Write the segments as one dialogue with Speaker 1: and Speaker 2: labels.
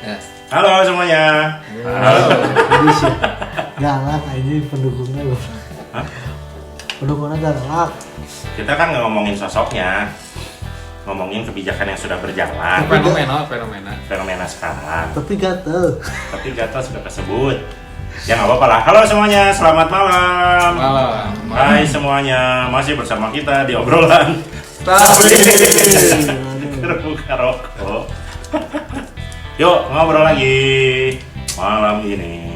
Speaker 1: Ya.
Speaker 2: Halo semuanya.
Speaker 3: Halo. Galak ini pendukungnya loh.
Speaker 2: Hah?
Speaker 3: Pendukungnya galak.
Speaker 2: Kita kan nggak ngomongin sosoknya, ngomongin kebijakan yang sudah berjalan, fenomena sekarang.
Speaker 3: Tapi gatel.
Speaker 2: Tapi Gatot sudah kesebut. Ya nggak apa-apa lah. Halo semuanya, selamat malam.
Speaker 1: Malam.
Speaker 2: Hai semuanya, masih bersama kita di obrolan. Terbuka rokok. Yuk ngobrol lagi malam ini.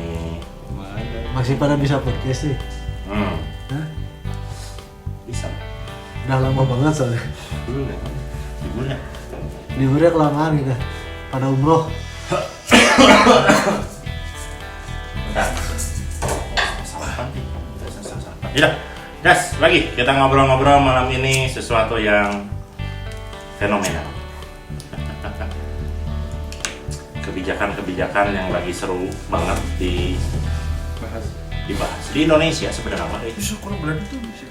Speaker 3: Masih pada bisa podcast nih? Hah?
Speaker 2: Bisa.
Speaker 3: Udah lama banget soalnya.
Speaker 2: Liburnya.
Speaker 3: Liburnya kelamaan kita. Pada umroh.
Speaker 2: Bentar. Salapan nih. Yaudah, das lagi kita ngobrol-ngobrol malam ini sesuatu yang fenomenal. Kebijakan-kebijakan yang lagi seru banget dibahas di Indonesia sebenarnya mah itu kurang berani tuh bisa.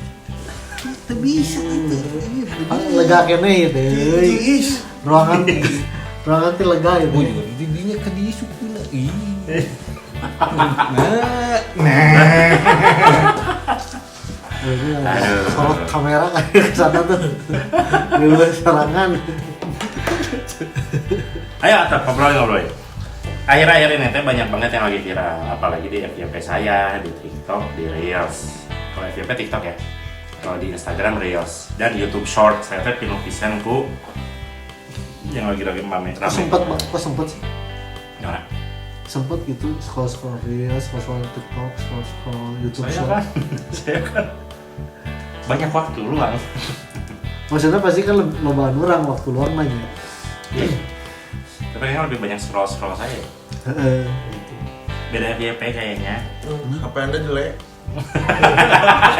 Speaker 3: Itu bisa itu. Lega kene itu. Ruangan teh lega itu.
Speaker 1: Didinya ke di suku lagi.
Speaker 3: Sorot kamera kayak ke sana tuh. Dulu serangan.
Speaker 2: Ayo Atap, ngobrol. Akhir-akhir ini teh banyak banget yang lagi viral, apalagi di FYP saya, di TikTok, di Reels. Kalau FYP TikTok ya, kalau di Instagram Reels dan YouTube Short. Saya teh pinuh pisan ku yang lagi rame.
Speaker 3: Kok sempet sih?
Speaker 2: Gimana?
Speaker 3: Sempet gitu scroll Reels, scroll TikTok, scroll YouTube
Speaker 2: Saya
Speaker 3: Short.
Speaker 2: kan, saya kan banyak waktu luang.
Speaker 3: Maksudnya pasti kan lobaan orang waktu luang nanya.
Speaker 2: Tapi kayaknya lebih banyak scroll saya.
Speaker 3: Gitu.
Speaker 2: Beda FYP kayaknya.
Speaker 4: HP Anda jelek.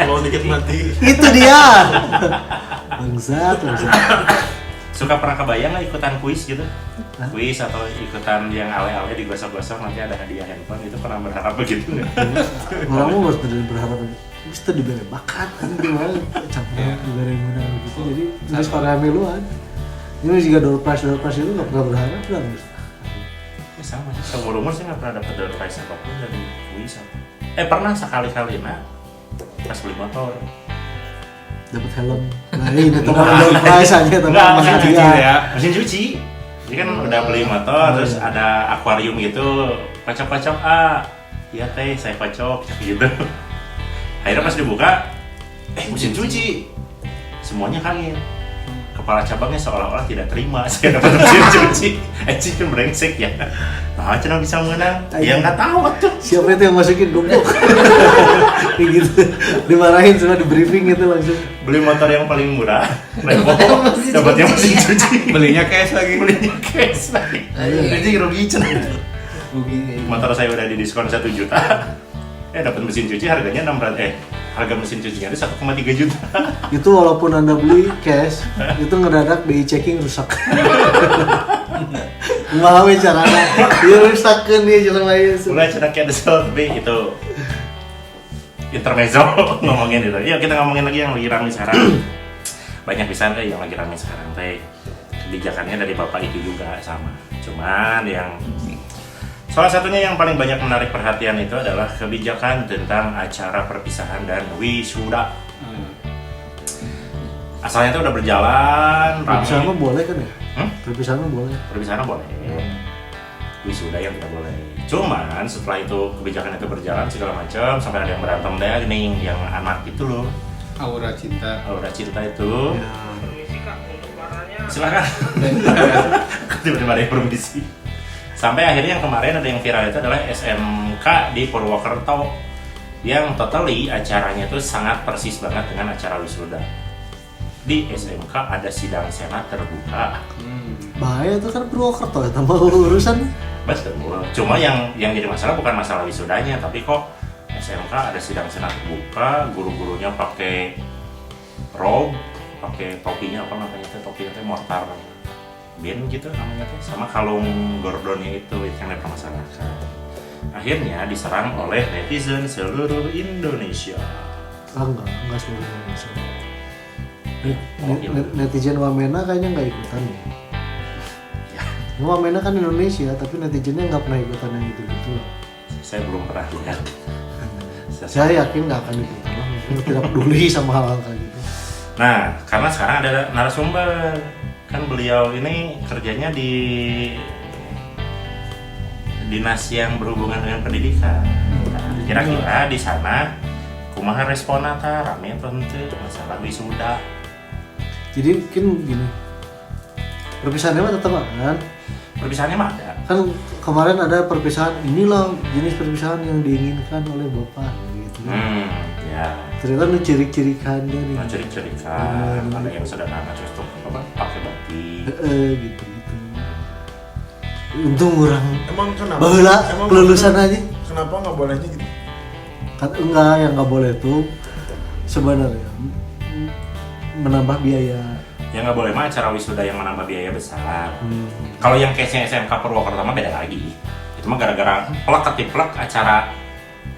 Speaker 4: Kalau dikit mati.
Speaker 3: Itu dia. Bangsat.
Speaker 2: Suka pernah kebayang nggak ikutan kuis gitu? Kuis atau ikutan yang ale-ale digosok-gosok nanti ada hadiah handphone, itu pernah berharap begitu nggak?
Speaker 3: Orang mau berharap mesti diberi bakat kan gimana capek diberi menang gitu. Jadi terus para miluan. Ini juga door prize itu nggak pernah berharap kan?
Speaker 2: Ya sama sih, seumur-umur sih nggak pernah dapet door prize apapun dari kuis apa. Pernah sekali-kali pas beli motor.
Speaker 3: Dapat helm. Nah ini tuh door prize aja tapi
Speaker 2: Nggak,
Speaker 3: masih
Speaker 2: mesin cuci
Speaker 3: dia.
Speaker 2: ya. Mesin cuci. Jadi kan udah beli motor, terus ada akuarium gitu, kocok-kocok, iya teh saya kocok gitu. Akhirnya pas dibuka, mesin cuci. Semuanya kaget. Kepala cabangnya seolah-olah tidak terima saya dapat mesin cuci. Kan brengsek ya. Nah, cina bisa menang. Ya nggak tahu tuh.
Speaker 3: Siapa itu yang masukin goblok? Kayak gitu. Dimarahin semua di briefing gitu langsung.
Speaker 2: Beli motor yang paling murah, dapatnya mesin cuci.
Speaker 1: Belinya cash lagi.
Speaker 2: Jadi rugi cina. Motor saya udah didiskon 1 juta. Dapat mesin cuci harganya 600. Harga mesin cucinya itu 1,3 juta.
Speaker 3: Itu walaupun Anda beli cash, itu ngedadak BI checking rusak. Kumaha we carana? Ieu rusakkeun dia jelema ieu.
Speaker 2: Mulai cina cancel tapi itu intermezzo ngomongin itu. Yuk kita ngomongin lagi yang lagi ramai sekarang. Banyak pisan yang lagi ramai sekarang teh. Kebijakannya dari Bapak itu juga sama. Cuman yang salah satunya yang paling banyak menarik perhatian itu adalah kebijakan tentang acara perpisahan dan wisuda. Asalnya itu udah berjalan,
Speaker 3: Perpisahan mah boleh kan ya?
Speaker 2: Hmm?
Speaker 3: Perpisahan mah boleh.
Speaker 2: Perpisahan boleh, wisuda yang tidak boleh. Cuman setelah itu kebijakan itu berjalan segala macam, sampai ada yang berantem deh nih, yang anak itu loh,
Speaker 1: Aura cinta.
Speaker 2: Aura cinta itu.
Speaker 3: Ya.
Speaker 2: Silakan. Tiba-tiba ada yang permisi. Sampai akhirnya yang kemarin ada yang viral itu adalah SMK di Purwokerto yang totally acaranya itu sangat persis banget dengan acara wisuda. Di SMK ada sidang senat terbuka.
Speaker 3: Bahaya itu kan Purwokerto ya, tambah urusan.
Speaker 2: Betul. Cuma yang jadi masalah bukan masalah wisudanya, tapi kok SMK ada sidang senat terbuka, guru-gurunya pakai robe, pakai topinya apa namanya teh, topinya teh mortar bin gitu namanya teh, sama kalung gordonnya itu yang dipermasalahkan. Akhirnya diserang oleh netizen seluruh Indonesia.
Speaker 3: Enggak seluruh Indonesia. Netizen Wamena kayaknya nggak ikutan ya. Cuma mainnya kan Indonesia, tapi netizennya nggak pernah ikutan yang gitu-gitu.
Speaker 2: Saya belum pernah lihat.
Speaker 3: Saya yakin nggak akan ikutan lah, maksudnya tidak peduli sama hal-hal kayak gitu.
Speaker 2: Nah, karena sekarang ada narasumber, kan beliau ini kerjanya di dinas yang berhubungan dengan pendidikan. Nah, kira-kira di sana kumaha respona ta rame atau henteu masalah wisuda?
Speaker 3: Jadi mungkin gini, perpisahannya mah tetap kan?
Speaker 2: Perpisahannya mah ada.
Speaker 3: Kan kemarin ada perpisahan, inilah jenis perpisahan yang diinginkan oleh bapak gitu.
Speaker 2: Ya.
Speaker 3: Ternyata nu ciri-cirikan dia nih.
Speaker 2: Nah, ciri-cirikan ada yang sederhana custom apa pakai batik.
Speaker 3: Gitu. Untung orang
Speaker 4: Emang kenapa?
Speaker 3: baheula
Speaker 4: Emang
Speaker 3: kelulusan aja.
Speaker 4: Kenapa nggak bolehnya gitu?
Speaker 3: Kan enggak, yang nggak boleh tuh sebenarnya menambah biaya.
Speaker 2: Yang nggak boleh mah acara wisuda yang menambah biaya besar. Kalau yang case-nya SMK Purwokerto mah beda lagi. Itu mah gara-gara plek ketiplek acara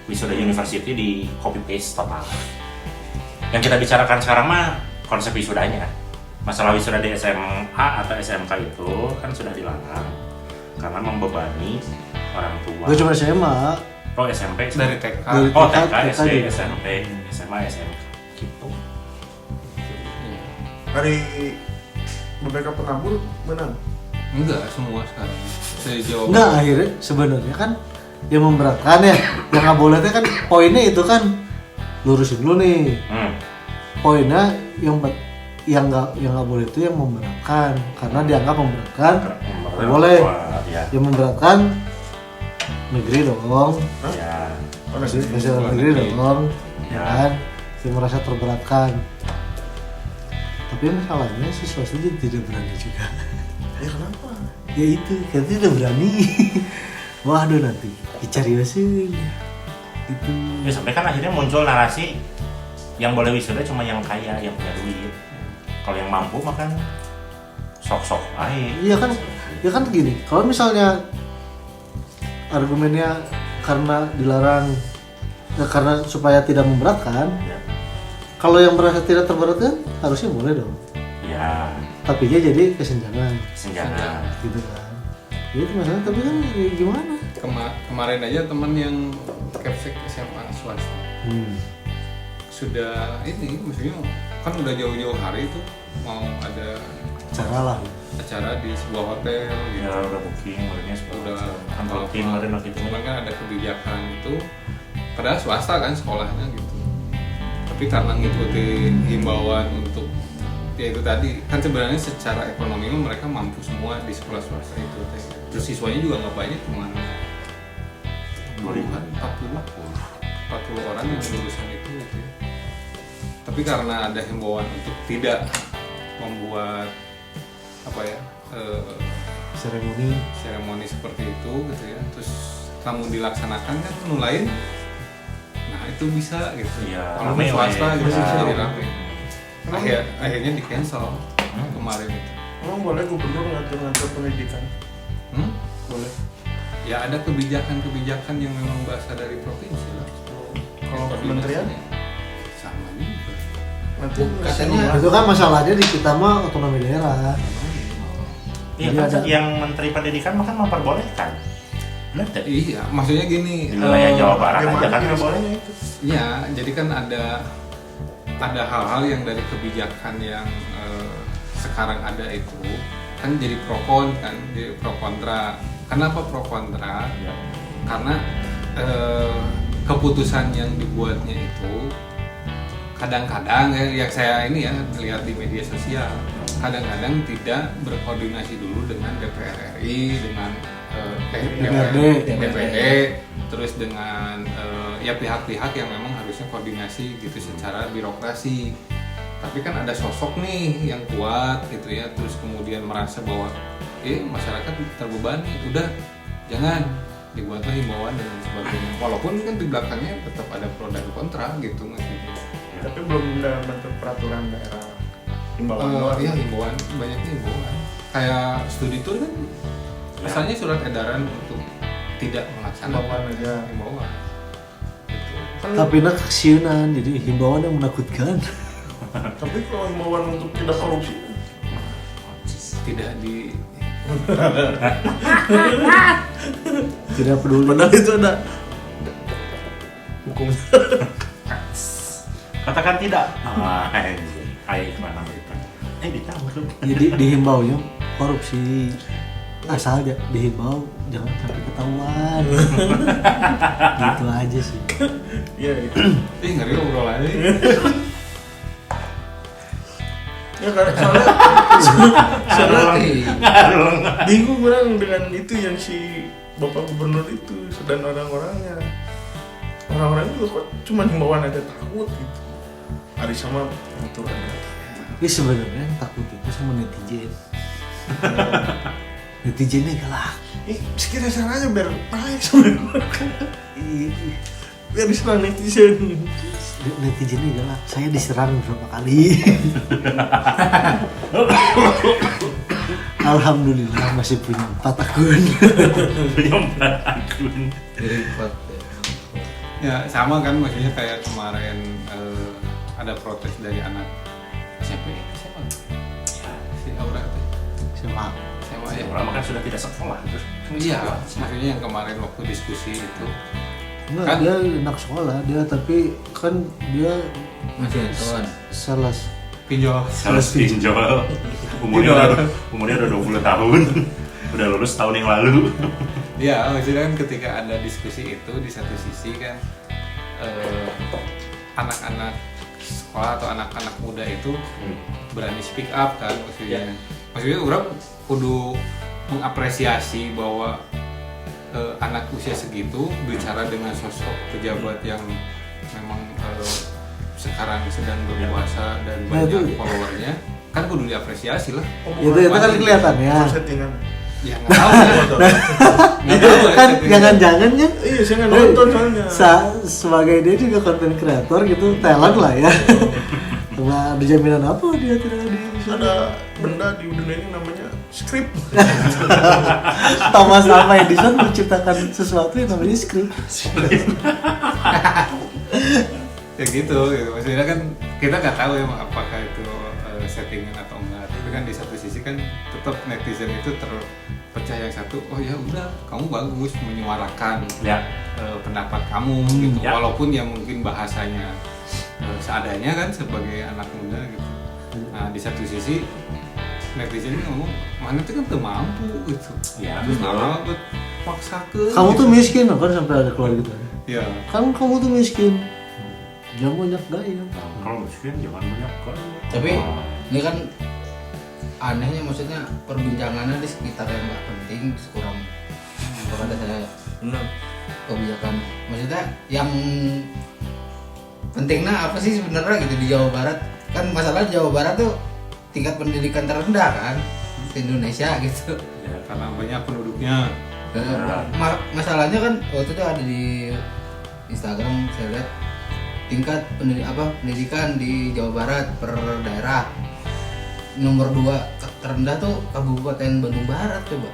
Speaker 2: wisuda university di copy paste total. Yang kita bicarakan sekarang mah konsep wisudanya. Masalah wisuda di SMA atau SMK itu kan sudah dilarang karena membebani orang tua.
Speaker 3: Gue cuma SMA.
Speaker 2: Oh SMP
Speaker 1: Dari TK.
Speaker 3: Dari
Speaker 2: Oh
Speaker 3: TK,
Speaker 2: TK, SD,
Speaker 3: juga.
Speaker 2: SMP, SMA, SMK gitu.
Speaker 4: Hari BPK penabur menang.
Speaker 1: Enggak, semua sekarang. Sejauh
Speaker 3: Enggak, akhirnya sebenarnya kan yang memberatkan ya. Yang nggak boleh tuh kan poinnya itu kan lurusin dulu nih. Poinnya yang nggak boleh itu yang memberatkan karena dianggap memberatkan. Boleh.
Speaker 2: Ya.
Speaker 3: Yang memberatkan negeri dong.
Speaker 2: Ya.
Speaker 3: Masih negeri dong.
Speaker 2: Ya.
Speaker 3: Kan? Saya merasa terberatkan. Tapi masalahnya siswa saja tidak berani juga.
Speaker 4: Ya kenapa?
Speaker 3: Ya itu, kan tidak berani. Waduh nanti dicariusin. Gitu.
Speaker 2: Ya sampai kan akhirnya muncul narasi yang boleh wisuda cuma yang kaya, yang punya duit. Kalau yang mampu mah kan sok-sok aja.
Speaker 3: Iya kan, ya kan gini. Kalau misalnya argumennya karena dilarang, karena supaya tidak memberatkan.
Speaker 2: Ya.
Speaker 3: Kalau yang merasa tidak terberatkan harusnya boleh dong.
Speaker 2: Ya,
Speaker 3: Tapi dia jadi kesenjangan,
Speaker 2: senjata.
Speaker 3: gitu kan. Ya itu masalah. Tapi kan ya gimana?
Speaker 1: kemarin aja teman yang capsek SMA swasta sudah ini, maksudnya kan udah jauh-jauh hari itu mau ada
Speaker 3: Cara lah.
Speaker 1: acara di sebuah hotel gitu.
Speaker 2: Ya udah booking, makanya
Speaker 1: Udah
Speaker 2: kantor tim kemarin waktu itu.
Speaker 1: cuman kan ada kebijakan itu padahal swasta kan sekolahnya gitu, tapi karena ngikutin himbauan untuk ya itu tadi kan sebenarnya secara ekonomi mereka mampu semua di sekolah swasta itu terus siswanya juga nggak banyak, cuma 40 orang yang lulusan itu gitu ya. Tapi karena ada himbauan untuk tidak membuat apa ya seremoni seperti itu gitu ya, terus kamu dilaksanakan kan menu lain, nah itu bisa gitu.
Speaker 2: Iya,
Speaker 1: Kalau
Speaker 2: rame
Speaker 1: swasta
Speaker 2: lah ya.
Speaker 1: gitu
Speaker 2: Iya.
Speaker 1: jadi rame. Akhirnya di cancel kemarin itu.
Speaker 4: Emang boleh gubernur ngatur-ngatur pendidikan? Boleh.
Speaker 1: Ya ada kebijakan-kebijakan yang memang berasal dari provinsi lah.
Speaker 4: Kalau kementerian?
Speaker 1: Sama juga.
Speaker 4: Nanti
Speaker 1: Katanya-
Speaker 3: Itu kan masalahnya di kita mah otonomi daerah.
Speaker 2: Iya
Speaker 3: Jadi
Speaker 2: kan
Speaker 3: ada-
Speaker 2: yang Menteri Pendidikan mah kan memperbolehkan. Benar tidak?
Speaker 1: Iya, maksudnya gini.
Speaker 2: Di wilayah Jawa Barat
Speaker 4: Gimana
Speaker 2: aja kan nggak boleh.
Speaker 4: biasanya itu?
Speaker 1: Iya, jadi kan ada hal-hal yang dari kebijakan yang sekarang ada itu kan jadi pro kontra. Kenapa pro kontra?
Speaker 2: Ya.
Speaker 1: Karena keputusan yang dibuatnya itu kadang-kadang yang saya ini ya lihat di media sosial, kadang-kadang tidak berkoordinasi dulu dengan DPR RI, dengan DPD, terus dengan ya pihak-pihak yang memang harusnya koordinasi gitu secara birokrasi. Tapi kan ada sosok nih yang kuat gitu ya, terus kemudian merasa bahwa masyarakat terbebani, udah jangan dibuatlah himbauan dan sebagainya. Walaupun kan di belakangnya tetap ada pro dan kontra gitu maksudnya.
Speaker 4: Tapi belum dalam bentuk peraturan daerah. Himbauan doang.
Speaker 1: Iya himbauan, banyaknya himbauan. Kayak studi tour kan asalnya surat edaran untuk tidak melaksanakan
Speaker 4: Himbauan aja.
Speaker 1: himbauan. Gitu.
Speaker 4: Kan,
Speaker 3: Tapi nak kesiunan, jadi himbauan yang menakutkan.
Speaker 4: tapi kalau himbauan untuk tidak korupsi,
Speaker 1: Tidak di
Speaker 3: Tidak peduli.
Speaker 4: Padahal itu ada hukum.
Speaker 2: Katakan tidak. Ayo kemana kita? Ditangkap.
Speaker 3: Jadi dihimbau ya korupsi asal aja dihimbau jangan sampai ketahuan. Gitu aja sih.
Speaker 4: Iya itu.
Speaker 1: Ngeri obrolannya.
Speaker 4: Ya karena soalnya bingung orang dengan itu yang si Bapak Gubernur itu dan orang-orangnya juga kok cuma himbauan aja takut gitu. Hari sama aturan.
Speaker 3: Ya sebenarnya yang takut itu sama netizen. Netizennya galak.
Speaker 4: Sekiranya serang aja biar naik sebenarnya. Biar diserang netizen.
Speaker 3: Netizennya galak. Saya diserang berapa kali. Alhamdulillah masih punya 4 akun.
Speaker 2: Punya 4 akun.
Speaker 1: Ya sama kan, maksudnya kayak kemarin ada protes dari anak siapa ya? Si Aura tuh.
Speaker 3: Siapa?
Speaker 1: Siapa ya?
Speaker 2: Orang kan sudah tidak sekolah terus.
Speaker 1: Iya, maksudnya yang kemarin waktu diskusi itu.
Speaker 3: Enggak,
Speaker 1: Kan?
Speaker 3: dia anak sekolah dia, tapi kan dia
Speaker 5: masih nonton.
Speaker 3: salah
Speaker 1: Pinjol.
Speaker 2: Salah pinjol. Umurnya udah 20 tahun. Udah lulus tahun yang lalu.
Speaker 1: Ya, maksudnya kan ketika ada diskusi itu di satu sisi kan anak-anak sekolah atau anak-anak muda itu berani speak up kan maksudnya. Maksudnya orang kudu mengapresiasi bahwa anak usia segitu bicara dengan sosok pejabat yang memang sekarang sedang berkuasa dan
Speaker 3: Nah,
Speaker 1: banyak
Speaker 3: itu.
Speaker 1: followernya, kan kudu diapresiasi lah.
Speaker 3: itu kan kelihatannya.
Speaker 4: Settingan.
Speaker 1: Ya nggak tahu ya. Nggak tahu ya,
Speaker 3: Kan
Speaker 1: settingan.
Speaker 3: jangan-jangan kan
Speaker 4: Iya, saya nggak nonton soalnya.
Speaker 3: sebagai dia juga konten kreator gitu, talent lah ya. Nggak ada jaminan apa dia tidak di
Speaker 4: Ada benda di dunia ini namanya script.
Speaker 3: Thomas Alva Edison menciptakan sesuatu yang namanya script.
Speaker 1: Ya gitu, maksudnya kan kita nggak tahu ya apakah itu settingan atau enggak, tapi kan di satu sisi kan tetap netizen itu terpecah yang satu, oh ya udah kamu bagus menyuarakan
Speaker 2: Ya.
Speaker 1: pendapat kamu gitu,
Speaker 2: ya.
Speaker 1: walaupun ya mungkin bahasanya seadanya kan sebagai anak muda gitu. Nah di satu sisi netizen ngomong mana itu kan tuh mampu gitu,
Speaker 2: Ya,
Speaker 1: terus
Speaker 2: betul.
Speaker 1: nah buat paksakeun
Speaker 3: Kamu
Speaker 1: gitu.
Speaker 3: tuh miskin kan sampai ada keluar gitu.
Speaker 1: Ya
Speaker 3: Kan kamu tuh miskin. Jangan banyak gaya.
Speaker 2: Kalau miskin jangan banyak kan.
Speaker 5: Tapi ini kan anehnya, maksudnya perbincangannya di sekitar yang nggak penting kurang kepada saya
Speaker 4: Benar.
Speaker 5: kebijakan. Maksudnya yang pentingnya apa sih sebenarnya gitu di Jawa Barat? Kan masalah Jawa Barat tuh tingkat pendidikan terendah kan di Indonesia gitu.
Speaker 1: ya karena banyak penduduknya.
Speaker 5: Masalahnya kan waktu itu ada di Instagram saya lihat tingkat pendidikan di Jawa Barat per daerah nomor 2 terendah tuh Kabupaten Bandung Barat coba.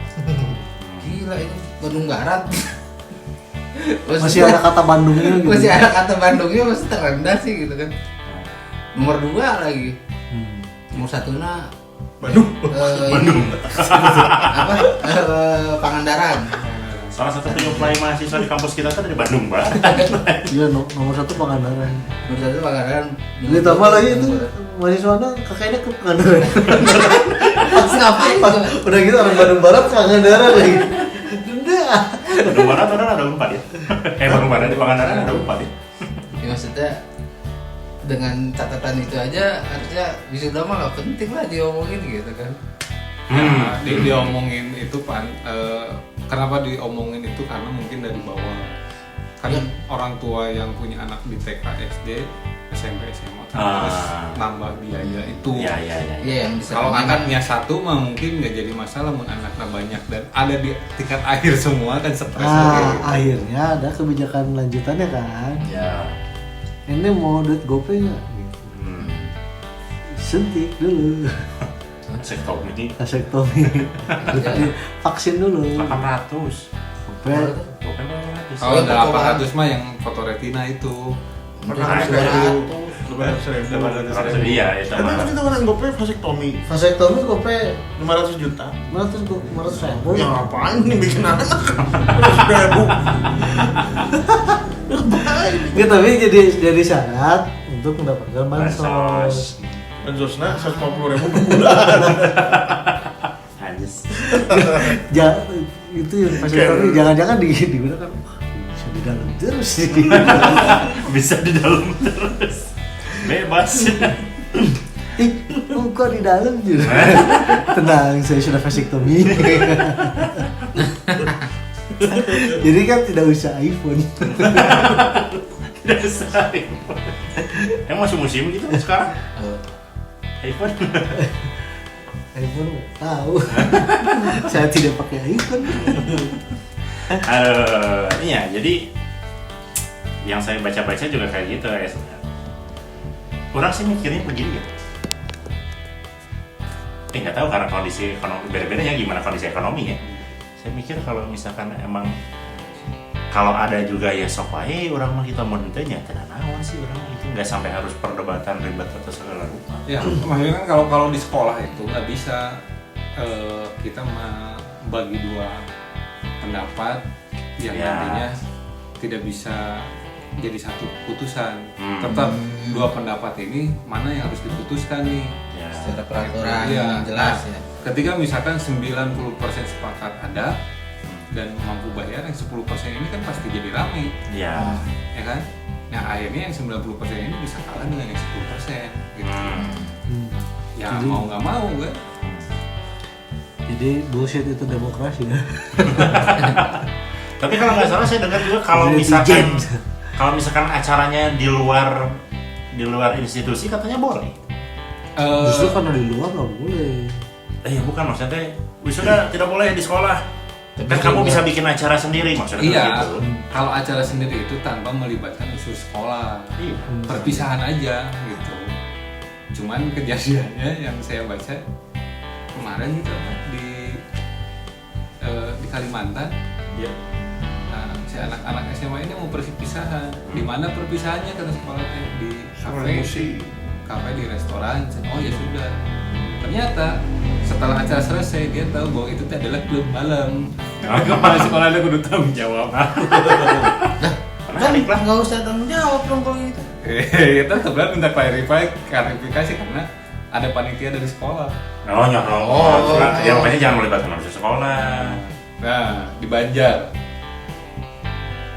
Speaker 5: Gila itu Bandung Barat.
Speaker 3: Masih ada kata Bandungnya gitu.
Speaker 5: Masih ada kata Bandungnya, masih terendah sih gitu kan. Nomor 2 lagi. Nomor 1-nya
Speaker 4: Bandung.
Speaker 5: Pangandaran.
Speaker 2: Salah satu penyuplai mahasiswa di kampus kita kan dari Bandung, Pak.
Speaker 3: Iya, nomor 1 Pangandaran.
Speaker 5: Nomor 1 Pangandaran.
Speaker 3: Ditambah lagi itu mahasiswanya kakaknya ke Pangandaran.
Speaker 5: Ngapain tuh?
Speaker 3: Udah gitu orang Bandung Barat Pangandaran lagi. Udah.
Speaker 2: Bandung Barat orang ada 4 ya. Bandung Barat di Pangandaran ada 4 ya.
Speaker 5: Ya maksudnya dengan catatan itu aja harusnya wisuda mah nggak penting lah diomongin gitu kan.
Speaker 1: Ya, diomongin itu kenapa diomongin itu karena mungkin dari bawah kan orang tua yang punya anak di TK, SD, SMP, SMA harus nambah biaya itu.
Speaker 2: Iya.
Speaker 5: Iya yang bisa
Speaker 1: Kalau anaknya satu mah mungkin nggak jadi masalah, mun anaknya banyak dan ada di tingkat akhir semua kan stres
Speaker 3: Nah,
Speaker 1: lagi.
Speaker 3: akhirnya ada kebijakan lanjutannya kan.
Speaker 2: Ya.
Speaker 3: Ini mau duit GoPay nggak? Gitu. Suntik dulu,
Speaker 2: Sektomi
Speaker 3: vasektomi, vaksin dulu.
Speaker 2: 800.
Speaker 3: GoPay
Speaker 5: Oh,
Speaker 1: Kalau
Speaker 5: Iya,
Speaker 1: 800 mah yang foto retina itu.
Speaker 4: Pernah
Speaker 2: Nah,
Speaker 4: ada
Speaker 2: itu.
Speaker 4: itu 500.000.
Speaker 2: Iya, itu
Speaker 4: Tapi
Speaker 2: mah.
Speaker 4: kan itu orang GoPay vasektomi
Speaker 3: Vasektomi gope
Speaker 4: 500 juta.
Speaker 3: 500 ribu.
Speaker 4: Ya ngapain nih bikin anak? 500.000. Ngapain?
Speaker 3: Nggak, tapi jadi syarat untuk mendapatkan bansos.
Speaker 4: Pensosna 150.000 per bulan.
Speaker 2: Anjis.
Speaker 3: Itu yang vasektomi jangan-jangan digunakan bisa di dalam terus sih.
Speaker 2: Bisa di dalam terus. Bebas.
Speaker 3: Kok di dalam juga? Tenang, saya sudah vasektomi. Jadi kan tidak usah iPhone.
Speaker 2: Tidak usah. Emang masih musim gitu sekarang? iPhone.
Speaker 3: iPhone tahu. Saya tidak pakai iPhone.
Speaker 2: Iya, jadi yang saya baca-baca juga kayak gitu ya. Orang sih mikirnya begini ya. Nggak tahu karena kondisi ekonomi beda-beda ya, gimana kondisi ekonomi ya. Saya mikir kalau misalkan emang kalau ada juga ya sok wae orang mah kita mau nya tenan naon sih orang itu nggak sampai harus perdebatan ribet atau segala rupa.
Speaker 1: Ya, maksudnya kan kalau di sekolah itu nggak bisa kita membagi dua pendapat yang
Speaker 2: Ya.
Speaker 1: nantinya tidak bisa jadi satu keputusan. Tetap dua pendapat ini mana yang harus diputuskan nih.
Speaker 2: Ya.
Speaker 5: Secara peraturan
Speaker 1: Iya.
Speaker 5: yang jelas
Speaker 1: Nah,
Speaker 5: ya.
Speaker 1: Ketika misalkan 90% sepakat ada dan mampu bayar, yang 10% ini kan pasti jadi rame,
Speaker 2: Ya.
Speaker 1: ya kan? Nah akhirnya yang 90% ini bisa kalah dengan yang 10% gitu. Ya
Speaker 3: Jadi-
Speaker 1: mau nggak mau kan?
Speaker 3: Jadi bullshit itu demokrasi ya.
Speaker 2: Tapi kalau nggak salah saya dengar juga kalau misalkan acaranya di luar institusi katanya boleh.
Speaker 3: Justru karena di luar nggak boleh.
Speaker 2: Ya bukan maksudnya wisuda tidak boleh di sekolah. Kan kamu bisa bikin acara sendiri maksudnya
Speaker 1: Iya,
Speaker 2: gitu.
Speaker 1: kalau acara sendiri itu tanpa melibatkan unsur sekolah,
Speaker 2: Iya.
Speaker 1: perpisahan aja gitu. Cuman kejadiannya yang saya baca kemarin gitu apa, di Kalimantan,
Speaker 2: Iya.
Speaker 1: nah, si anak-anak SMA ini mau perpisahan. Di mana perpisahannya kata sekolahnya? Di kafe, di restoran. Oh ya sudah. Ternyata setelah acara selesai dia tahu bahwa itu adalah klub malam. Kepala sekolahnya kudu tanggung jawab.
Speaker 5: Kan nggak usah tanggung jawab dong kalau gitu.
Speaker 1: Kita sebenarnya minta klarifikasi karena ada panitia dari sekolah.
Speaker 2: Oh, ya makanya jangan melibatkan manusia sekolah.
Speaker 1: Nah, di Banjar.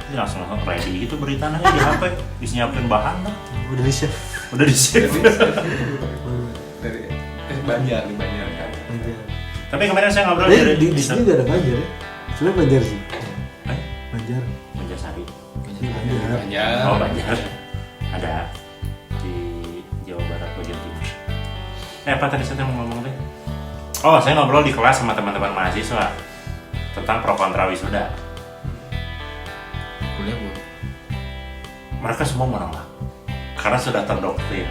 Speaker 2: Ini langsung ready gitu berita nanya di HP, bisa nyiapin bahan dah.
Speaker 3: Udah di save.
Speaker 2: Udah di save.
Speaker 1: Dari Banjar, di Banjar kan.
Speaker 2: Tapi kemarin saya ngobrol
Speaker 3: Di sini nggak ada Banjar ya. Cuma Banjar sih.
Speaker 2: Eh?
Speaker 3: Banjar.
Speaker 2: Banjarsari.
Speaker 3: Banjar.
Speaker 1: Banjar.
Speaker 2: Oh, Banjar. Ada di Jawa Barat bagian timur. Apa tadi saya mau ngomong deh? Oh, saya ngobrol di kelas sama teman-teman mahasiswa tentang pro kontra wisuda.
Speaker 5: Kuliah bu.
Speaker 2: Mereka semua menolak karena sudah terdoktrin.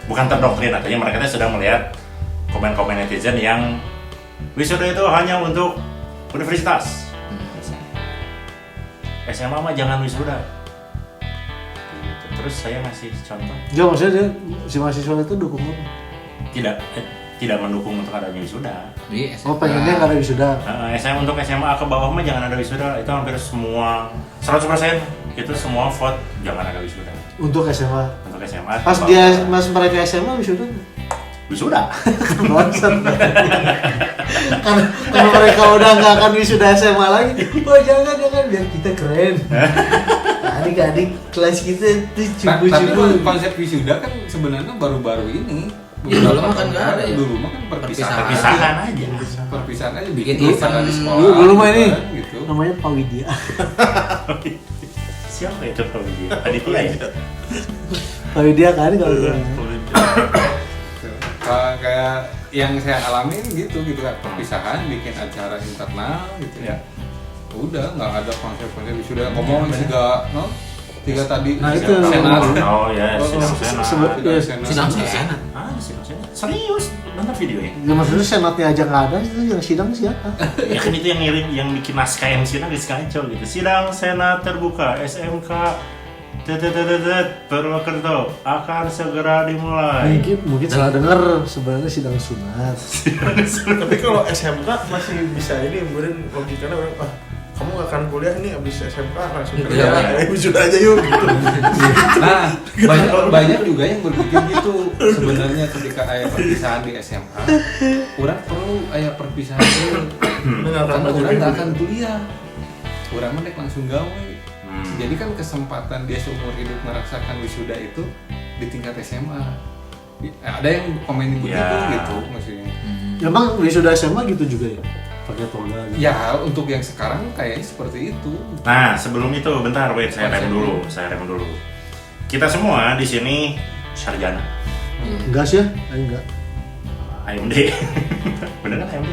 Speaker 2: Bukan terdoktrin, artinya mereka sudah melihat komen-komen netizen yang wisuda itu hanya untuk universitas. SMA mah jangan wisuda. Gitu. Terus saya ngasih contoh.
Speaker 3: Jauh maksudnya dia, si mahasiswa itu dukung apa?
Speaker 2: Tidak mendukung untuk adanya wisuda.
Speaker 5: Di SMA.
Speaker 3: Oh pengennya nggak ada wisuda.
Speaker 2: SMA untuk SMA ke bawah mah jangan ada wisuda. Itu hampir semua 100% itu semua vote jangan ada wisuda.
Speaker 3: Untuk SMA.
Speaker 2: Untuk SMA.
Speaker 3: Pas
Speaker 2: ke
Speaker 3: dia
Speaker 2: bawah.
Speaker 3: mas mereka SMA wisuda nggak?
Speaker 2: Wisuda.
Speaker 3: Bangsat. Karena mereka udah nggak akan wisuda SMA lagi. Oh jangan biar kita keren. Adik-adik kelas kita tuh
Speaker 1: Tapi
Speaker 3: cubu-cubu.
Speaker 1: konsep wisuda kan sebenarnya baru-baru ini.
Speaker 5: Iya, dulu mah kan nggak ada ya.
Speaker 1: Dulu mah kan perpisahan.
Speaker 2: Perpisahan aja.
Speaker 1: Perpisahan aja
Speaker 5: Bikin
Speaker 1: dulu
Speaker 5: event.
Speaker 1: karena di sekolah.
Speaker 3: Dulu mah ini
Speaker 1: gitu.
Speaker 3: namanya Pak Widya.
Speaker 2: Siapa itu kalau dia? Aditya ya?
Speaker 3: Pak Widya kan kalau
Speaker 1: Kayak yang saya alamin gitu kan, perpisahan, bikin acara internal gitu ya. Udah nggak ada konsep-konsep wisuda, ngomong juga no tiga tadi.
Speaker 3: Nah, itu
Speaker 1: senat.
Speaker 2: Oh ya, sidang senat.
Speaker 3: ya,
Speaker 5: Sidang senat.
Speaker 2: Ah, sidang senat. Serius? Nonton videonya?
Speaker 3: ya maksudnya senatnya aja nggak ada, itu yang sidang siapa?
Speaker 2: Ya kan itu yang ngirim, yang bikin naskah yang sidang di kacau gitu. Sidang senat terbuka SMK Purwokerto akan segera dimulai.
Speaker 3: Mungkin salah dengar, sebenarnya sidang sunat.
Speaker 4: Tapi kalau SMK masih bisa ini, kemudian logikanya orang kamu gak akan kuliah nih abis SMK langsung kerja, sudah aja yuk gitu.
Speaker 1: Nah, banyak juga yang berpikir gitu sebenarnya ketika aya perpisahan di SMA, orang perlu aya perpisahan dulu. Karena orang gak akan kuliah, orang mendek langsung gawe. Jadi kan kesempatan dia seumur hidup merasakan wisuda itu di tingkat SMA. Ada yang komen begitu gitu maksudnya.
Speaker 3: Emang wisuda SMA gitu juga ya? Pakai toga gitu.
Speaker 1: Ya, untuk yang sekarang kayaknya seperti itu.
Speaker 2: Nah, sebelum itu bentar, wait, saya rem dulu. Kita semua di sini sarjana.
Speaker 3: Enggak sih ya? Enggak.
Speaker 2: AMD. Bener kan AMD?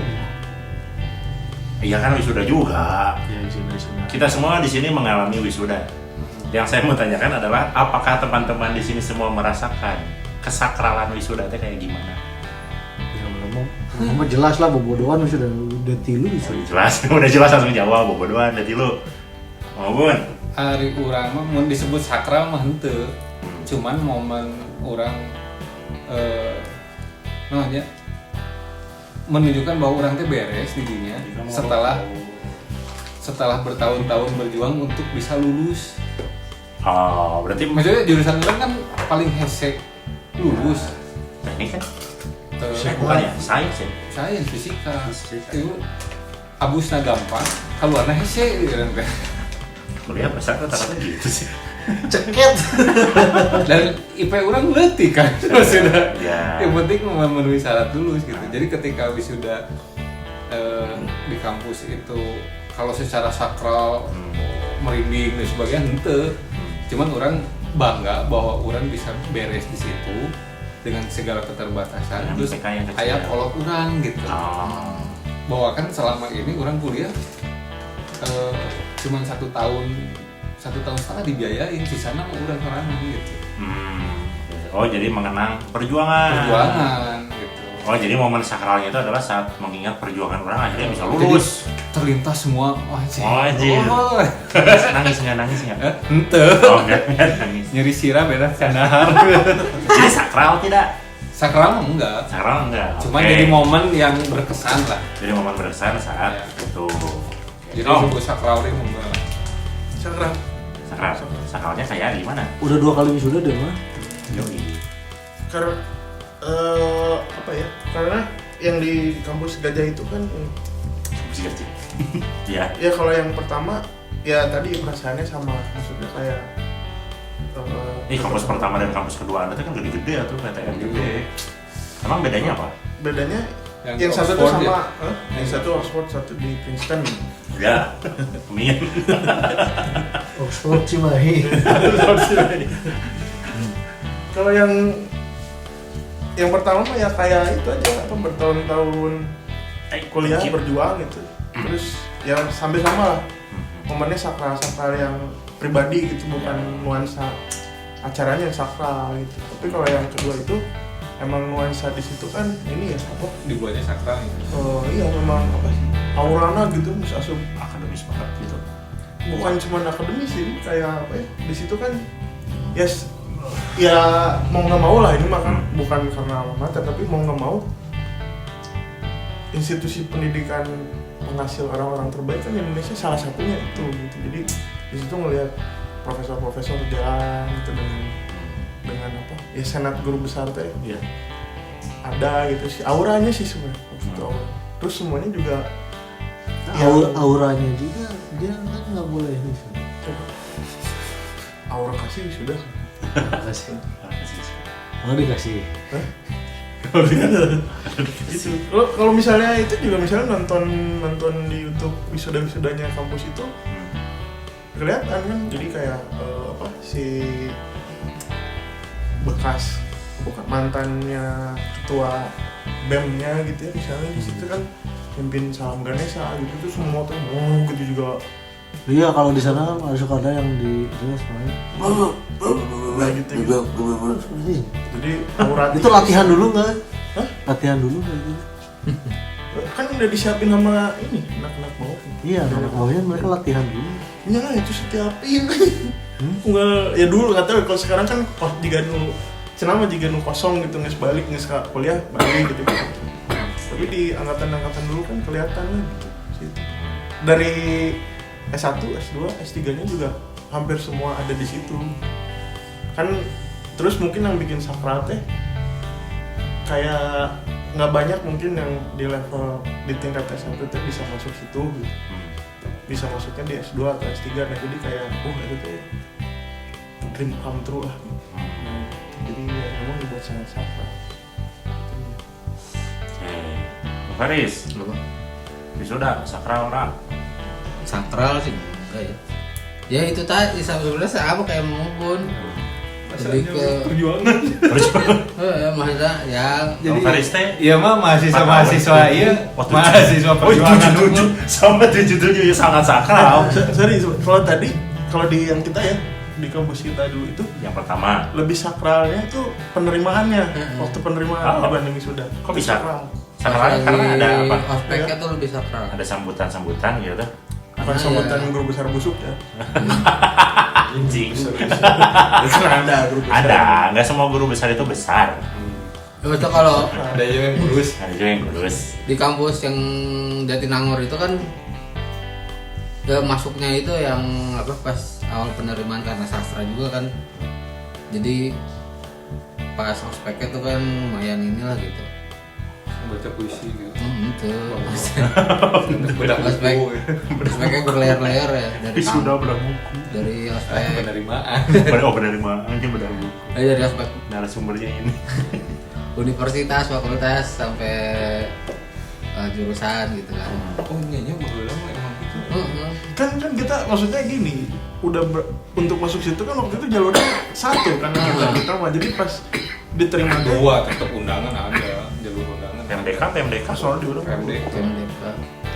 Speaker 2: Iya kan wisuda juga.
Speaker 3: Ya, wisuda.
Speaker 2: Kita semua di sini mengalami wisuda. Yang saya mau tanyakan adalah apakah teman-teman di sini semua merasakan kesakralan wisuda itu kayak gimana?
Speaker 3: Ya mau jelas lah bobodohan wisuda udah tilu wisuda.
Speaker 2: Udah jelas langsung jawab bobodohan udah tilu. Maupun
Speaker 1: Hari urang mah mun disebut sakral mah henteu. Cuman momen orang menunjukkan bahwa orang teh beres di dunia setelah bertahun-tahun berjuang untuk bisa lulus.
Speaker 2: oh, berarti
Speaker 1: Maksudnya jurusan orang kan paling hese lulus.
Speaker 2: teknik kan?
Speaker 1: Eh,
Speaker 2: Bukan ya, sains ya?
Speaker 1: Sains, fisika.
Speaker 2: Fisika.
Speaker 1: Itu abusna gampang, keluarna hese gitu kan.
Speaker 2: Kuliah besar rata-rata gitu sih.
Speaker 3: Ceket.
Speaker 1: Dan IP orang leutik kan. Sudah.
Speaker 2: Ya.
Speaker 1: Yang penting memenuhi syarat lulus gitu. Jadi ketika wisuda di kampus itu kalau secara sakral merinding dan sebagainya henteu. Cuman orang bangga bahwa orang bisa beres di situ dengan segala keterbatasan.
Speaker 2: Dengan
Speaker 1: Terus
Speaker 2: IPK yang kecil.
Speaker 1: kayak kolot orang gitu.
Speaker 2: Oh.
Speaker 1: Bahwa kan selama ini orang kuliah cuman 1 tahun setengah dibiayain, sisanya mau orang sorangan gitu.
Speaker 2: Oh, jadi mengenang perjuangan
Speaker 1: gitu.
Speaker 2: Oh, jadi momen sakralnya itu adalah saat mengingat perjuangan orang akhirnya bisa lulus.
Speaker 1: Jadi, terlintas semua wajib.
Speaker 2: Oh, anjir.
Speaker 1: Oh.
Speaker 2: Nangis nggak?
Speaker 1: Ente.
Speaker 2: Oh, enggak nangis.
Speaker 1: Nyeri sirah beda candahar.
Speaker 2: Jadi sakral tidak?
Speaker 1: Sakral mah enggak.
Speaker 2: Sakral enggak.
Speaker 1: Cuma
Speaker 2: Oke.
Speaker 1: jadi momen yang berkesan lah.
Speaker 2: Jadi momen berkesan saat
Speaker 1: Ya.
Speaker 2: itu.
Speaker 1: Jadi
Speaker 2: Oh.
Speaker 1: sebut sakral ini enggak.
Speaker 4: Sakral.
Speaker 2: Sakralnya kayak gimana?
Speaker 3: Udah 2 kali wisuda deh mah.
Speaker 2: Yoi.
Speaker 4: Karena apa ya? Karena yang di kampus Gajah itu kan
Speaker 2: Musik kecil. Iya.
Speaker 4: ya kalau yang pertama ya tadi perasaannya sama, maksudnya kayak
Speaker 2: Kampus pertama dan kampus kedua Anda itu kan gede-gede ya tuh PTN gede. Emang bedanya apa?
Speaker 4: bedanya
Speaker 1: Yang
Speaker 4: yang satu tuh
Speaker 1: Oxford
Speaker 4: sama yang satu Oxford, satu di Princeton.
Speaker 2: Ya. Amin.
Speaker 3: Oxford Cimahi.
Speaker 4: Kalau yang pertama mah ya kayak itu aja, apa bertahun-tahun kuliah berjuang gitu. Terus ya sambil sama lah momennya sakral yang pribadi gitu, bukan nuansa acaranya yang sakral gitu. Tapi kalau yang kedua itu emang nuansa di situ kan ini ya apa?
Speaker 1: Dibuatnya sakral gitu.
Speaker 4: Iya memang apa sih? Aurana gitu, asup
Speaker 2: Akademis banget gitu.
Speaker 4: bukan cuma akademis sih, kayak apa ya? Di situ kan ya mau nggak mau lah, ini mah kan bukan karena alma mater, tapi mau nggak mau institusi pendidikan penghasil orang-orang terbaik kan Indonesia salah satunya itu gitu. Jadi di situ ngelihat profesor-profesor jalan gitu dengan apa ya, senat guru besar teh
Speaker 2: Iya.
Speaker 4: ada gitu sih, auranya sih sebenarnya gitu. Terus semuanya juga
Speaker 3: Auranya juga dia kan nggak boleh wisuda.
Speaker 4: aura kasih sudah
Speaker 3: Kasih. Oh dikasih.
Speaker 4: gitu. Kalau misalnya itu juga misalnya nonton di YouTube wisudanya kampus itu kelihatan kan, jadi kayak apa si bekas bukan mantannya ketua BEM-nya gitu ya, misalnya di situ kan pimpin Salam Ganesha gitu tuh semua tuh gitu juga.
Speaker 3: Iya kalau di sana kan suka ada yang di terus
Speaker 4: Nah, gitu. Jadi aurat
Speaker 3: itu latihan dulu nggak?
Speaker 4: Hah?
Speaker 3: Latihan dulu nggak gitu?
Speaker 4: kan udah disiapin sama ini anak-anak bawah.
Speaker 3: Iya, anak bawahnya mereka latihan dulu.
Speaker 4: Ya itu setiap unggal ya dulu nggak tahu kalau sekarang kan jika nu cenama jika nu kosong gitu nggak balik nggak kuliah balik gitu. Tapi di angkatan dulu kan kelihatan lah gitu. Dari S1, S2, S3-nya juga hampir semua ada di situ. Kan terus mungkin yang bikin sakral teh kayak nggak banyak mungkin yang di level di tingkat S1 teh bisa masuk situ gitu. Bisa masuknya di S2 atau S3, nah jadi kayak itu teh dream come true lah. Jadi ya, memang dibuat sangat sakral.
Speaker 2: Faris, wisuda sakral orang.
Speaker 5: Sakral sih enggak ya. Ya itu tadi sebenarnya sama kayak Mugun. Lebih ke
Speaker 4: Perjuangan.
Speaker 5: maksudnya ya
Speaker 2: Jadi Faris teh
Speaker 1: Iya mah mahasiswa iya
Speaker 2: Waktu
Speaker 1: mahasiswa perjuangan
Speaker 2: 77 sama 77 ya sangat sakral.
Speaker 4: Sorry, kalau tadi kalau di yang kita ya di kampus kita dulu itu
Speaker 2: Yang pertama,
Speaker 4: lebih sakralnya itu penerimaannya waktu penerimaan dibanding wisuda.
Speaker 2: kok bisa?
Speaker 4: Sakral.
Speaker 2: Sakral karena ada apa?
Speaker 5: Ospeknya tuh lebih sakral.
Speaker 2: Ada sambutan-sambutan gitu.
Speaker 4: Bukan sambutan guru besar busuk ya.
Speaker 2: Anjing.
Speaker 4: Itu ada guru besar.
Speaker 2: Ada, nggak semua guru besar itu besar.
Speaker 5: Itu kalau
Speaker 1: ada juga yang lulus.
Speaker 2: Ada juga yang lulus.
Speaker 5: di kampus yang Jatinangor itu kan ya masuknya itu yang apa pas awal penerimaan karena sastra juga kan. Jadi pas ospeknya tuh kan lumayan inilah gitu.
Speaker 1: Baca puisi gitu.
Speaker 5: Itu
Speaker 1: Bedak
Speaker 5: ospek.
Speaker 1: buku.
Speaker 5: Ospeknya berlayer-layer ya dari
Speaker 2: Sudah bedah buku.
Speaker 5: dari ospek.
Speaker 1: Penerimaan.
Speaker 2: Penerimaan, aja bedah buku.
Speaker 5: Dari ospek
Speaker 2: Narasumbernya ini.
Speaker 5: universitas, fakultas sampai jurusan gitu kan.
Speaker 1: Oh nyanyi baheula mah emang gitu.
Speaker 4: Kan kita maksudnya gini, udah untuk masuk situ kan waktu itu jalurnya satu kan kita mah jadi pas diterima
Speaker 1: Dua tetap undangan ada, jalur undangan.
Speaker 2: PMDK.
Speaker 4: soal di urang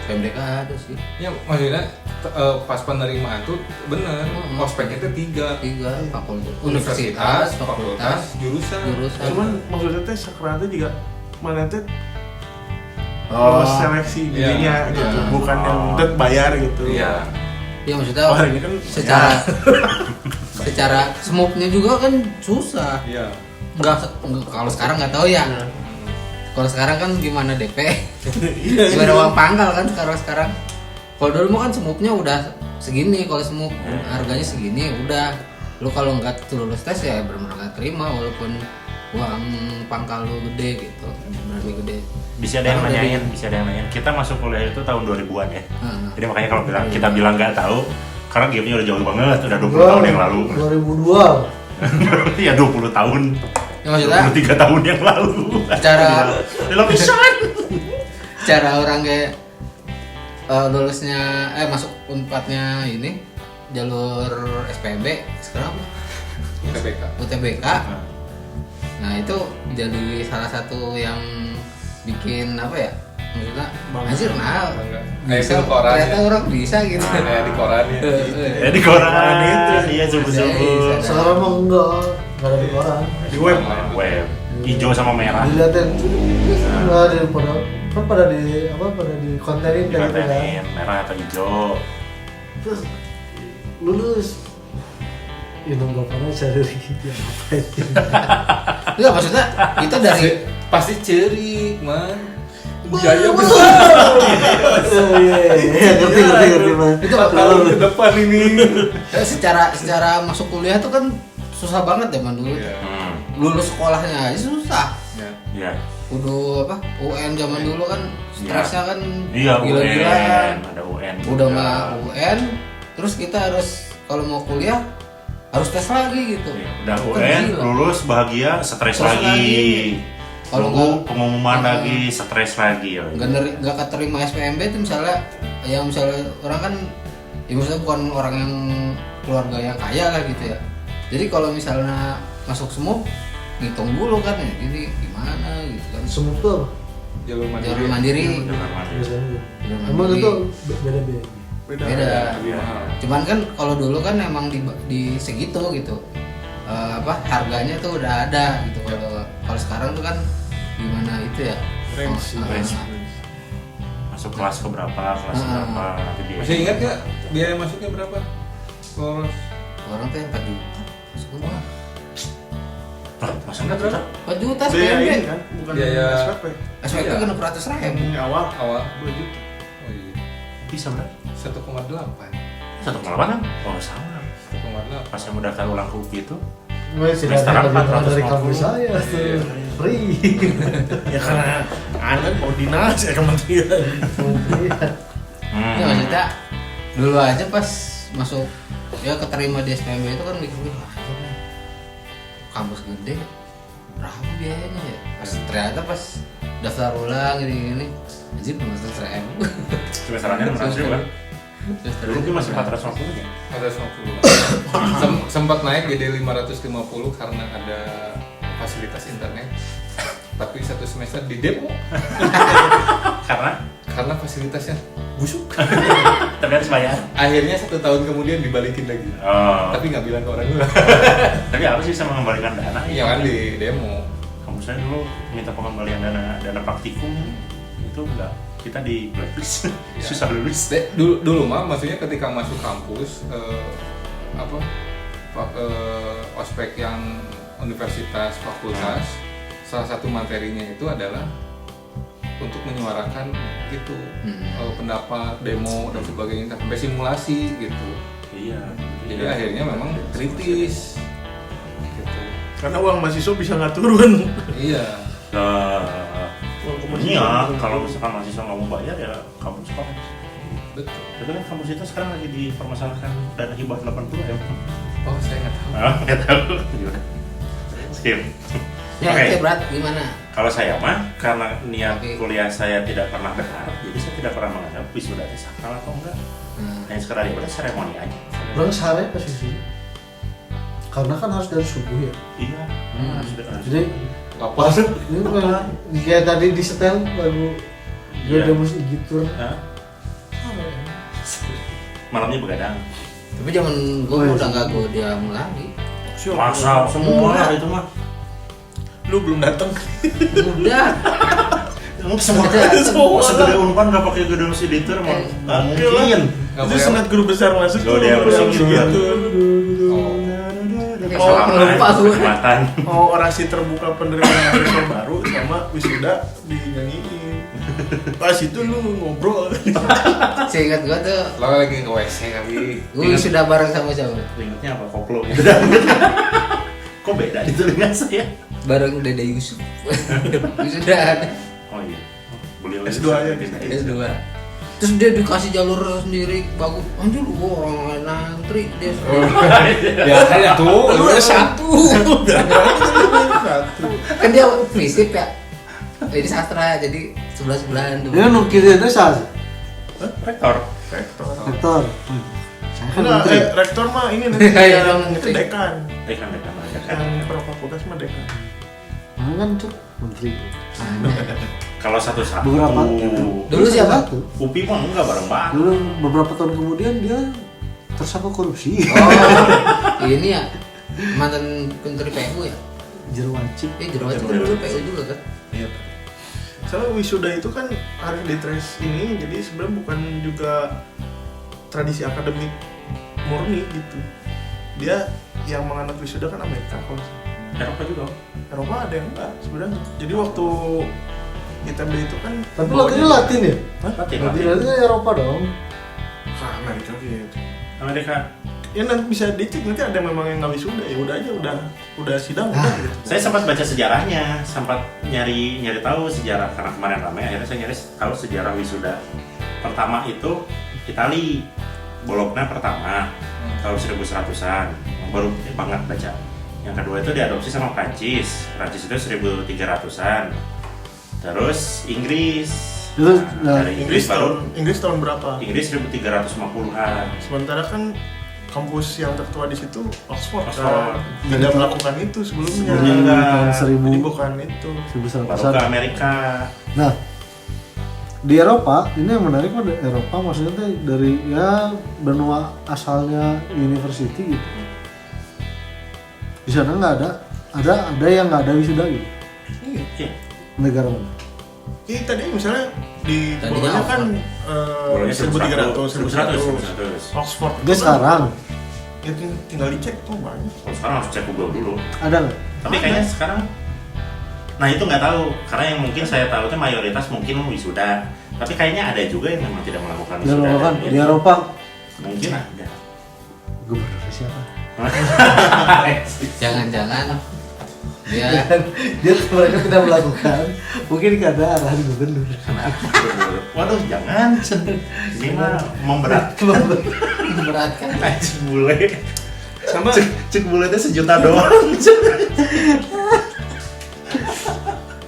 Speaker 5: PMDK ada sih.
Speaker 1: Ya maksudnya pas penerimaan tuh bener, ospeknya itu 3
Speaker 5: fakultas, universitas, fakultas,
Speaker 1: jurusan.
Speaker 4: cuman maksudnya teh sakralnya juga mana teh
Speaker 5: Oh.
Speaker 4: seleksi
Speaker 1: Iya.
Speaker 4: dirinya gitu,
Speaker 5: Iya.
Speaker 4: bukan yang udah bayar gitu.
Speaker 2: Iya.
Speaker 5: Ya maksudnya
Speaker 4: Wah ini kan
Speaker 5: secara semupnya juga kan susah.
Speaker 1: Iya.
Speaker 5: Enggak kalau sekarang nggak tahu ya. Kalau sekarang kan gimana DP?
Speaker 4: iya.
Speaker 5: Gimana uang pangkal kan sekarang. Kalau dulu mah kan semupnya udah segini, kalau semup harganya segini udah. Lu kalau nggak lulus tes ya benar-benar nggak terima walaupun uang pangkal lu gede gitu, berarti gede.
Speaker 2: Bisa ada yang nanyain. Kita masuk kuliah itu tahun 2000-an ya.
Speaker 5: Heeh.
Speaker 2: Jadi makanya kalau kita bilang nggak tahu, karena game-nya udah jauh banget, udah 20 tahun yang lalu.
Speaker 3: 2002.
Speaker 2: Iya 20 tahun.
Speaker 5: Ya maksudnya
Speaker 2: 23 tahun yang lalu.
Speaker 5: Secara
Speaker 2: Lapisan.
Speaker 5: cara orang kayak lulusnya masuk Unpadnya ini jalur SPB sekarang apa?
Speaker 1: UTBK.
Speaker 5: UTBK. Nah itu jadi salah satu yang bikin apa ya? Maksudnya anjir nah bisa ternyata orang bisa gitu.
Speaker 1: Kayak di korannya.
Speaker 2: Ya di koran itu, iya subuh-subuh.
Speaker 3: Sekarang mah enggak ada di koran.
Speaker 4: Di web.
Speaker 2: Web, hijau sama merah.
Speaker 3: Dilihatin enggak ada pada di kontenin dari itu kan.
Speaker 2: Dikontenin, merah atau hijau.
Speaker 3: Terus lulus nggak pernah cari gitu apa itu.
Speaker 5: Enggak maksudnya kita dari
Speaker 1: Pasti cerik, man.
Speaker 3: Jaya besar. Iya, ngerti man.
Speaker 5: itu
Speaker 1: Tahun ke depan ini.
Speaker 5: secara masuk kuliah tuh kan susah banget ya man dulu.
Speaker 1: Iya.
Speaker 5: Lulus sekolahnya aja susah.
Speaker 2: Iya.
Speaker 5: Kudu apa? UN zaman dulu kan stresnya kan
Speaker 2: Iya,
Speaker 5: gila-gilaan.
Speaker 2: UN, ada UN.
Speaker 5: Udah mah UN, terus kita harus kalau mau kuliah harus tes lagi gitu.
Speaker 2: Udah
Speaker 5: Kan
Speaker 2: UN,
Speaker 5: gila.
Speaker 2: lulus bahagia, stres
Speaker 5: Stres
Speaker 2: lagi.
Speaker 5: Kalau
Speaker 2: Nunggu
Speaker 5: nggak-
Speaker 2: pengumuman lagi, stres lagi.
Speaker 5: Nggak keterima SPMB itu misalnya orang kan ya maksudnya bukan orang yang keluarga yang kaya lah gitu ya. Jadi kalau misalnya masuk semua ngitung dulu kan ya ini gimana gitu kan.
Speaker 3: Semua tuh
Speaker 1: Jalur
Speaker 5: Jalur mandiri.
Speaker 3: biasanya.
Speaker 5: Jalur
Speaker 3: Emang
Speaker 5: mandiri.
Speaker 3: itu beda.
Speaker 5: Beda.
Speaker 1: Lebih mahal.
Speaker 5: Cuman kan kalau dulu kan emang di segitu gitu. Harganya tuh udah ada gitu. Kalau sekarang tuh kan gimana itu ya?
Speaker 2: range. Masuk kelas ke berapa, kelas
Speaker 5: Ah.
Speaker 2: berapa, nanti dia.
Speaker 1: Masih ingat nggak biaya masuknya berapa? Boros.
Speaker 5: Orang teh 4 juta. Sekolah.
Speaker 2: Masa enggak tuh?
Speaker 5: 4 juta
Speaker 4: Biaya
Speaker 5: SPP.
Speaker 4: ini kan, bukan
Speaker 1: Biaya.
Speaker 4: SPP.
Speaker 5: SPP kan 600.000.
Speaker 4: Yang awal
Speaker 1: Awal
Speaker 4: 2 juta.
Speaker 1: oh iya
Speaker 2: Bisa berapa?
Speaker 1: 1,8.
Speaker 2: 1,8 kan? Oh sama.
Speaker 1: 1,8.
Speaker 2: Pas yang mendaftar ulang ke UPI itu
Speaker 3: Masih
Speaker 2: Semester
Speaker 3: ada
Speaker 2: empat,
Speaker 3: dari
Speaker 2: 450.
Speaker 3: kampus saya
Speaker 1: Iya.
Speaker 3: free.
Speaker 4: Ya karena Anda mau dinas ya kementerian.
Speaker 5: Ya maksudnya dulu aja pas masuk ya keterima di SPM itu kan mikir wah ini kampus gede berapa biayanya ya ternyata pas daftar ulang gini anjir 500.000
Speaker 2: semesterannya 600 kan? Dulu Upi masih 450 ya?
Speaker 1: 450. Sempat naik jadi 550 karena ada fasilitas internet. Tapi satu semester di demo karena fasilitasnya busuk.
Speaker 2: Tapi harus bayar.
Speaker 1: Akhirnya 1 tahun kemudian dibalikin lagi.
Speaker 2: Oh.
Speaker 1: Tapi nggak bilang ke orang dulu.
Speaker 2: Tapi apa sih sama mengembalikan dana?
Speaker 1: Iya kan di demo.
Speaker 2: Kampus saya dulu minta pengembalian dana praktikum itu enggak, kita di blacklist.
Speaker 1: Ya.
Speaker 2: Susah lulus.
Speaker 1: Dulu mah maksudnya ketika masuk kampus ospek yang universitas fakultas salah satu materinya itu adalah untuk menyuarakan itu pendapat demo dan sebagainya sampai simulasi gitu.
Speaker 2: Iya.
Speaker 1: Jadi akhirnya memang kritis gitu.
Speaker 4: Karena uang mahasiswa bisa nggak turun.
Speaker 1: Iya.
Speaker 2: Iya, kalau misalkan mahasiswa nggak mau bayar ya kampus kolaps.
Speaker 1: Betul.
Speaker 2: Tapi kan kampus itu sekarang lagi dipermasalahkan dana hibah 80 ya.
Speaker 1: Oh saya nggak tahu.
Speaker 2: Nggak tahu. Gimana? Skip.
Speaker 5: ya
Speaker 2: Oke.
Speaker 5: oke berat gimana
Speaker 2: Kalau saya mah karena niat
Speaker 5: Oke.
Speaker 2: kuliah saya tidak pernah berharap, jadi saya tidak pernah menganggap wisuda itu sakral atau enggak. Hanya sekedar ya udah seremoni aja.
Speaker 3: Orang sehari pas isi. Karena kan harus dari subuh ya.
Speaker 2: Iya. Harus
Speaker 3: Jadi
Speaker 1: Lapar.
Speaker 3: ini kan kayak tadi di setel baru gue
Speaker 2: Iya.
Speaker 3: ada musik gitu.
Speaker 2: Hah? Malamnya begadang.
Speaker 5: tapi zaman gue
Speaker 3: Oh, iya.
Speaker 5: udah nggak gue diam lagi
Speaker 2: Masa semua itu mah.
Speaker 4: Lu belum datang.
Speaker 5: udah
Speaker 2: Semua segede Unpan nggak pakai gedung editor mah. Nggak mungkin.
Speaker 1: Nggak
Speaker 4: Itu
Speaker 1: boleh.
Speaker 4: senat guru besar masuk
Speaker 2: Gak dia
Speaker 4: lu
Speaker 2: pusing
Speaker 4: langsung
Speaker 2: gitu.
Speaker 5: lupa gue
Speaker 2: Kesempatan.
Speaker 4: Oh, orasi terbuka penerimaan mahasiswa baru sama wisuda dinyanyiin. Pas itu lu ngobrol.
Speaker 5: seingat gue tuh
Speaker 1: Lo lagi ke WC kali.
Speaker 5: gue sudah bareng sama siapa
Speaker 2: Ingatnya apa koplo gitu. Kok beda di telinga saya?
Speaker 5: bareng Dede Yusuf sudah
Speaker 2: Oh iya. Beliau
Speaker 4: S2 ya,
Speaker 5: S2 terus dia dikasih jalur sendiri bagus anjir gua orang nantri dia
Speaker 1: Biasanya tuh.
Speaker 5: lu udah satu kan dia fisip ya ini sastra jadi sebelah-sebelahan tuh
Speaker 3: Dia nukilin itu sah.
Speaker 2: Rektor.
Speaker 4: Rektor.
Speaker 3: Rektor. Saya kan
Speaker 4: Enggak,
Speaker 3: menteri.
Speaker 4: rektor mah ini nanti
Speaker 5: Iya,
Speaker 4: yang
Speaker 5: dong,
Speaker 4: itu
Speaker 5: menteri.
Speaker 4: dekan.
Speaker 2: Dekan.
Speaker 4: Yang per fakultas mah dekan.
Speaker 3: Mana kan tuh menteri.
Speaker 2: Kalau satu-satu.
Speaker 3: Beberapa.
Speaker 5: Dulu siapa?
Speaker 3: Satu.
Speaker 2: Upi mah enggak bareng-bareng.
Speaker 3: Dulu beberapa tahun kemudian dia tersangka korupsi.
Speaker 5: oh ini ya mantan menteri PU ya
Speaker 3: Jerwacik.
Speaker 5: jerawat kan dulu PU juga kan
Speaker 4: Iya. Soalnya wisuda itu kan harus ditrace ini, jadi sebenarnya bukan juga tradisi akademik murni gitu. Dia yang menganut wisuda kan Amerika kalau nggak salah.
Speaker 2: Eropa juga.
Speaker 4: Eropa ada yang enggak sebenarnya. Jadi waktu ITB itu kan
Speaker 3: Tapi latinnya Latin ya?
Speaker 2: Latin.
Speaker 3: Latinnya Eropa dong.
Speaker 4: ke Amerika gitu.
Speaker 2: Amerika.
Speaker 4: Ya nanti bisa dicek, nanti ada memang yang nggak wisuda, ya udah aja udah sidang udah gitu.
Speaker 2: Saya sempat baca sejarahnya, sempat nyari tahu sejarah karena kemarin ramai. Akhirnya saya nyari tahu sejarah wisuda. Pertama itu Itali, Bologna pertama tahun 1100-an, baru banget baca. Yang kedua itu diadopsi sama Prancis itu 1300-an. Terus Inggris.
Speaker 3: Terus,
Speaker 2: Dari
Speaker 4: Inggris
Speaker 2: baru
Speaker 4: tahun berapa?
Speaker 2: Inggris 1350-an.
Speaker 4: Sementara kan kampus yang tertua di situ Oxford,
Speaker 2: Oxford.
Speaker 4: kan tidak melakukan itu sebelumnya.
Speaker 3: Sebelumnya
Speaker 2: enggak.
Speaker 3: tahun 1000
Speaker 4: Jadi bukan itu.
Speaker 3: 1100-an.
Speaker 2: Baru ke Amerika.
Speaker 3: Nah, di Eropa ini yang menarik mah di Eropa maksudnya teh dari ya benua asalnya university gitu. Di sana nggak ada yang nggak ada wisuda gitu.
Speaker 2: Iya.
Speaker 3: Negara mana?
Speaker 4: Ini tadi misalnya di
Speaker 5: Tadinya
Speaker 4: Bolonya kan
Speaker 2: Bolonya
Speaker 4: 1300, 1100.
Speaker 2: 1100.
Speaker 4: Oxford
Speaker 3: Dia sekarang
Speaker 4: Ya tinggal dicek, oh banyak.
Speaker 2: Kalau sekarang harus cek Google dulu.
Speaker 3: Ada nggak?
Speaker 2: Tapi kayaknya sekarang, nah itu nggak tahu. Karena yang mungkin saya tahu itu mayoritas mungkin wisuda. Tapi kayaknya ada juga yang memang tidak melakukan
Speaker 3: Dia
Speaker 2: wisuda.
Speaker 3: kan
Speaker 2: Dan
Speaker 3: di Eropa.
Speaker 2: mungkin ada.
Speaker 3: Gubernur siapa?
Speaker 5: Jangan-jangan dia
Speaker 3: Dia mereka tidak melakukan. Mungkin karena arahan gubernur.
Speaker 2: Waduh, jangan. Ini mah memberatkan.
Speaker 5: memberatkan.
Speaker 2: Cek bule.
Speaker 4: Sama
Speaker 2: Cek bule itu sejuta doang.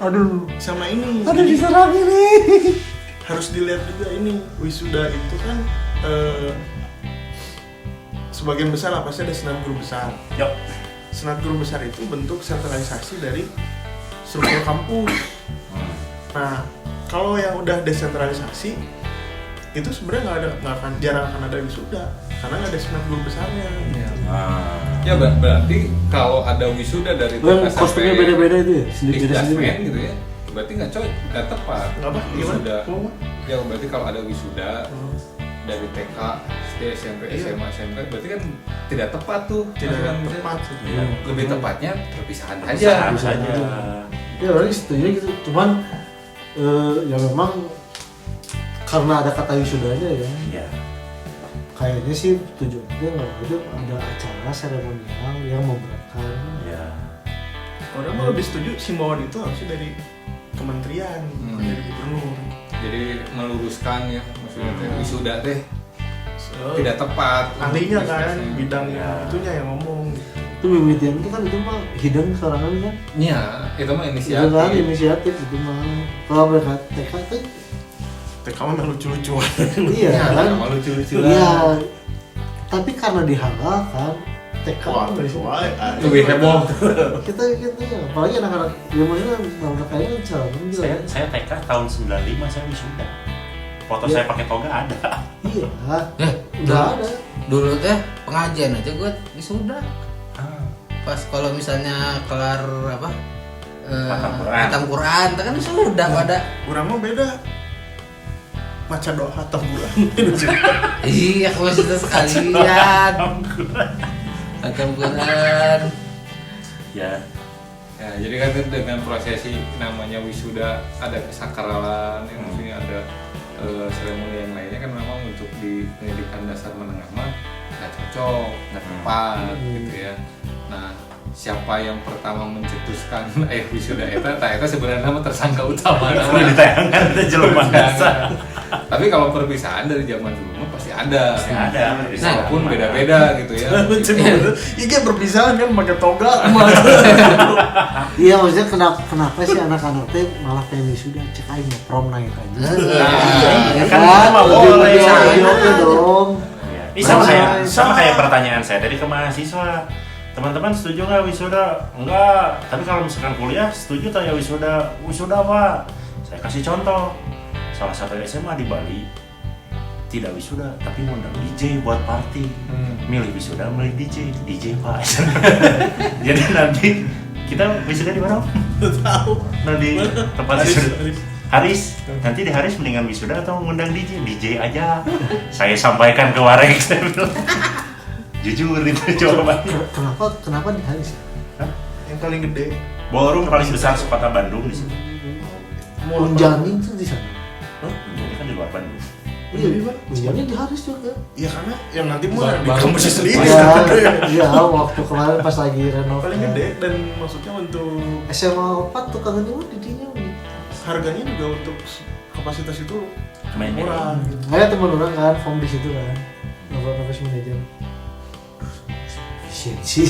Speaker 3: Aduh,
Speaker 4: sama ini.
Speaker 3: ada
Speaker 4: Jadi
Speaker 3: diserang ini.
Speaker 4: harus dilihat juga ini wisuda itu kan sebagian besar lah pasti ada senat guru besar.
Speaker 2: Yuk.
Speaker 4: Senat guru besar itu bentuk sentralisasi dari struktur kampus. Nah, kalau yang udah desentralisasi itu sebenarnya jarang akan ada wisuda karena nggak ada senat guru besarnya.
Speaker 1: Ya berarti kalau ada wisuda dari
Speaker 3: Yang
Speaker 1: TK
Speaker 3: kostumnya
Speaker 1: sampai
Speaker 3: beda-beda itu ya, sendiri-sendiri.
Speaker 1: Dikdasmen gitu ya, berarti nggak tepat.
Speaker 4: Nggak apa?
Speaker 1: Wisuda.
Speaker 4: Gimana?
Speaker 1: Ya berarti kalau ada wisuda dari TK, SD, SMP,
Speaker 4: Iya.
Speaker 1: SMA, SMK, berarti kan tidak tepat tuh.
Speaker 4: Tidak
Speaker 1: Maksudnya,
Speaker 4: tepat.
Speaker 2: Iya.
Speaker 1: Lebih tepatnya terpisahan aja.
Speaker 2: Usaha saja.
Speaker 3: Ya orang setuju gitu, cuman ya memang karena ada kata wisudanya ya,
Speaker 2: Iya.
Speaker 3: kayaknya sih tujuannya nggak itu ada acara seremonial yang memberatkan.
Speaker 2: Iya.
Speaker 4: Orang mau lebih setuju himbauan itu harusnya dari kementerian, bukan dari gubernur.
Speaker 1: Jadi meluruskan ya, maksudnya teh, wisuda teh
Speaker 4: So,
Speaker 1: tidak tepat.
Speaker 4: ahlinya kan
Speaker 1: Discussnya.
Speaker 4: bidangnya
Speaker 2: Ya.
Speaker 4: itunya yang ngomong.
Speaker 3: Itu mimitian itu kan itu mah hidden serangan kan.
Speaker 1: Iya, itu mah
Speaker 3: Itu
Speaker 1: inisiatif.
Speaker 3: kan inisiatif itu mah. Kalau mereka TK itu
Speaker 4: TK memang lucu-lucuan.
Speaker 3: iya
Speaker 1: Ya,
Speaker 3: kan.
Speaker 1: sama lucu-lucu
Speaker 3: Iya.
Speaker 1: lah.
Speaker 3: Tapi karena dihalalkan TK
Speaker 4: Wah,
Speaker 3: masih-
Speaker 1: Lebih heboh.
Speaker 3: kita ya apalagi anak-anak zaman ini anak kayaknya kan cara juga
Speaker 2: Saya
Speaker 3: kan.
Speaker 2: saya TK tahun 95 saya wisuda. Foto
Speaker 3: Iya.
Speaker 2: saya pakai toga ada.
Speaker 3: Iya,
Speaker 5: Udah
Speaker 3: udah ada.
Speaker 5: Dulu teh pengajian aja gue wisuda. Pas kalau misalnya kelar apa?
Speaker 2: Khatam Quran.
Speaker 5: Khatam Quran, kan sudah pada.
Speaker 4: Kurang mah beda. Baca doa hatam bulan.
Speaker 5: Iya, maksudnya sekalian. Khatam Quran.
Speaker 2: Ya.
Speaker 1: Ya, jadi kan dengan prosesi namanya wisuda ada kesakralan, yang maksudnya ada seremoni yang lainnya kan memang untuk di pendidikan dasar menengah mah nggak cocok, nggak tepat gitu ya. Nah, siapa yang pertama mencetuskan ayah wisuda eta sebenarnya mah tersangka utama.
Speaker 2: Kalau ditayangkan ada jelema dasar.
Speaker 1: Tapi kalau perpisahan dari zaman dulu mah pasti ada.
Speaker 2: Pasti ada.
Speaker 1: Walaupun beda-beda gitu ya.
Speaker 4: Iya perpisahan kan pakai toga.
Speaker 3: Iya maksudnya kenapa sih anak-anak teh malah pengen wisuda cek aja prom night aja.
Speaker 2: Iya, kan
Speaker 3: Kan
Speaker 2: mah
Speaker 3: lebih
Speaker 2: boleh.
Speaker 3: jawabnya dong.
Speaker 2: Ini sama kayak pertanyaan saya tadi ke mahasiswa. Teman-teman setuju nggak wisuda? Enggak. Tapi kalau misalkan kuliah setuju tak ya wisuda? Wisuda apa? Saya kasih contoh. Salah satu SMA di Bali tidak wisuda tapi ngundang DJ buat party. Milih wisuda, milih DJ Pak. Jadi nanti kita wisuda di mana?
Speaker 4: Tahu.
Speaker 2: Nah, di tempat
Speaker 4: Haris,
Speaker 2: wisuda.
Speaker 4: Haris.
Speaker 2: Haris, nanti di Haris mendingan wisuda atau ngundang DJ aja. Saya sampaikan ke Warek. Jujur itu jawabannya.
Speaker 3: Kenapa di Haris?
Speaker 4: Yang paling gede.
Speaker 2: Ballroom paling besar sekota Bandung di sini.
Speaker 3: Unjani itu di sana.
Speaker 2: Jadi kan di luar Bandung.
Speaker 3: Iya, Unjani di Haris juga.
Speaker 4: Iya karena yang nanti mau di
Speaker 1: Baru-
Speaker 4: kampusnya sendiri.
Speaker 3: Iya, waktu kemarin pas lagi renov.
Speaker 4: Paling gede dan maksudnya untuk
Speaker 3: SMA 4 tuh kangen mah didinya.
Speaker 4: harganya juga untuk kapasitas itu
Speaker 2: Cuma ini.
Speaker 4: murah. Gitu.
Speaker 3: Kayak teman orang kan, form di situ kan. Office manager. Efisiensi.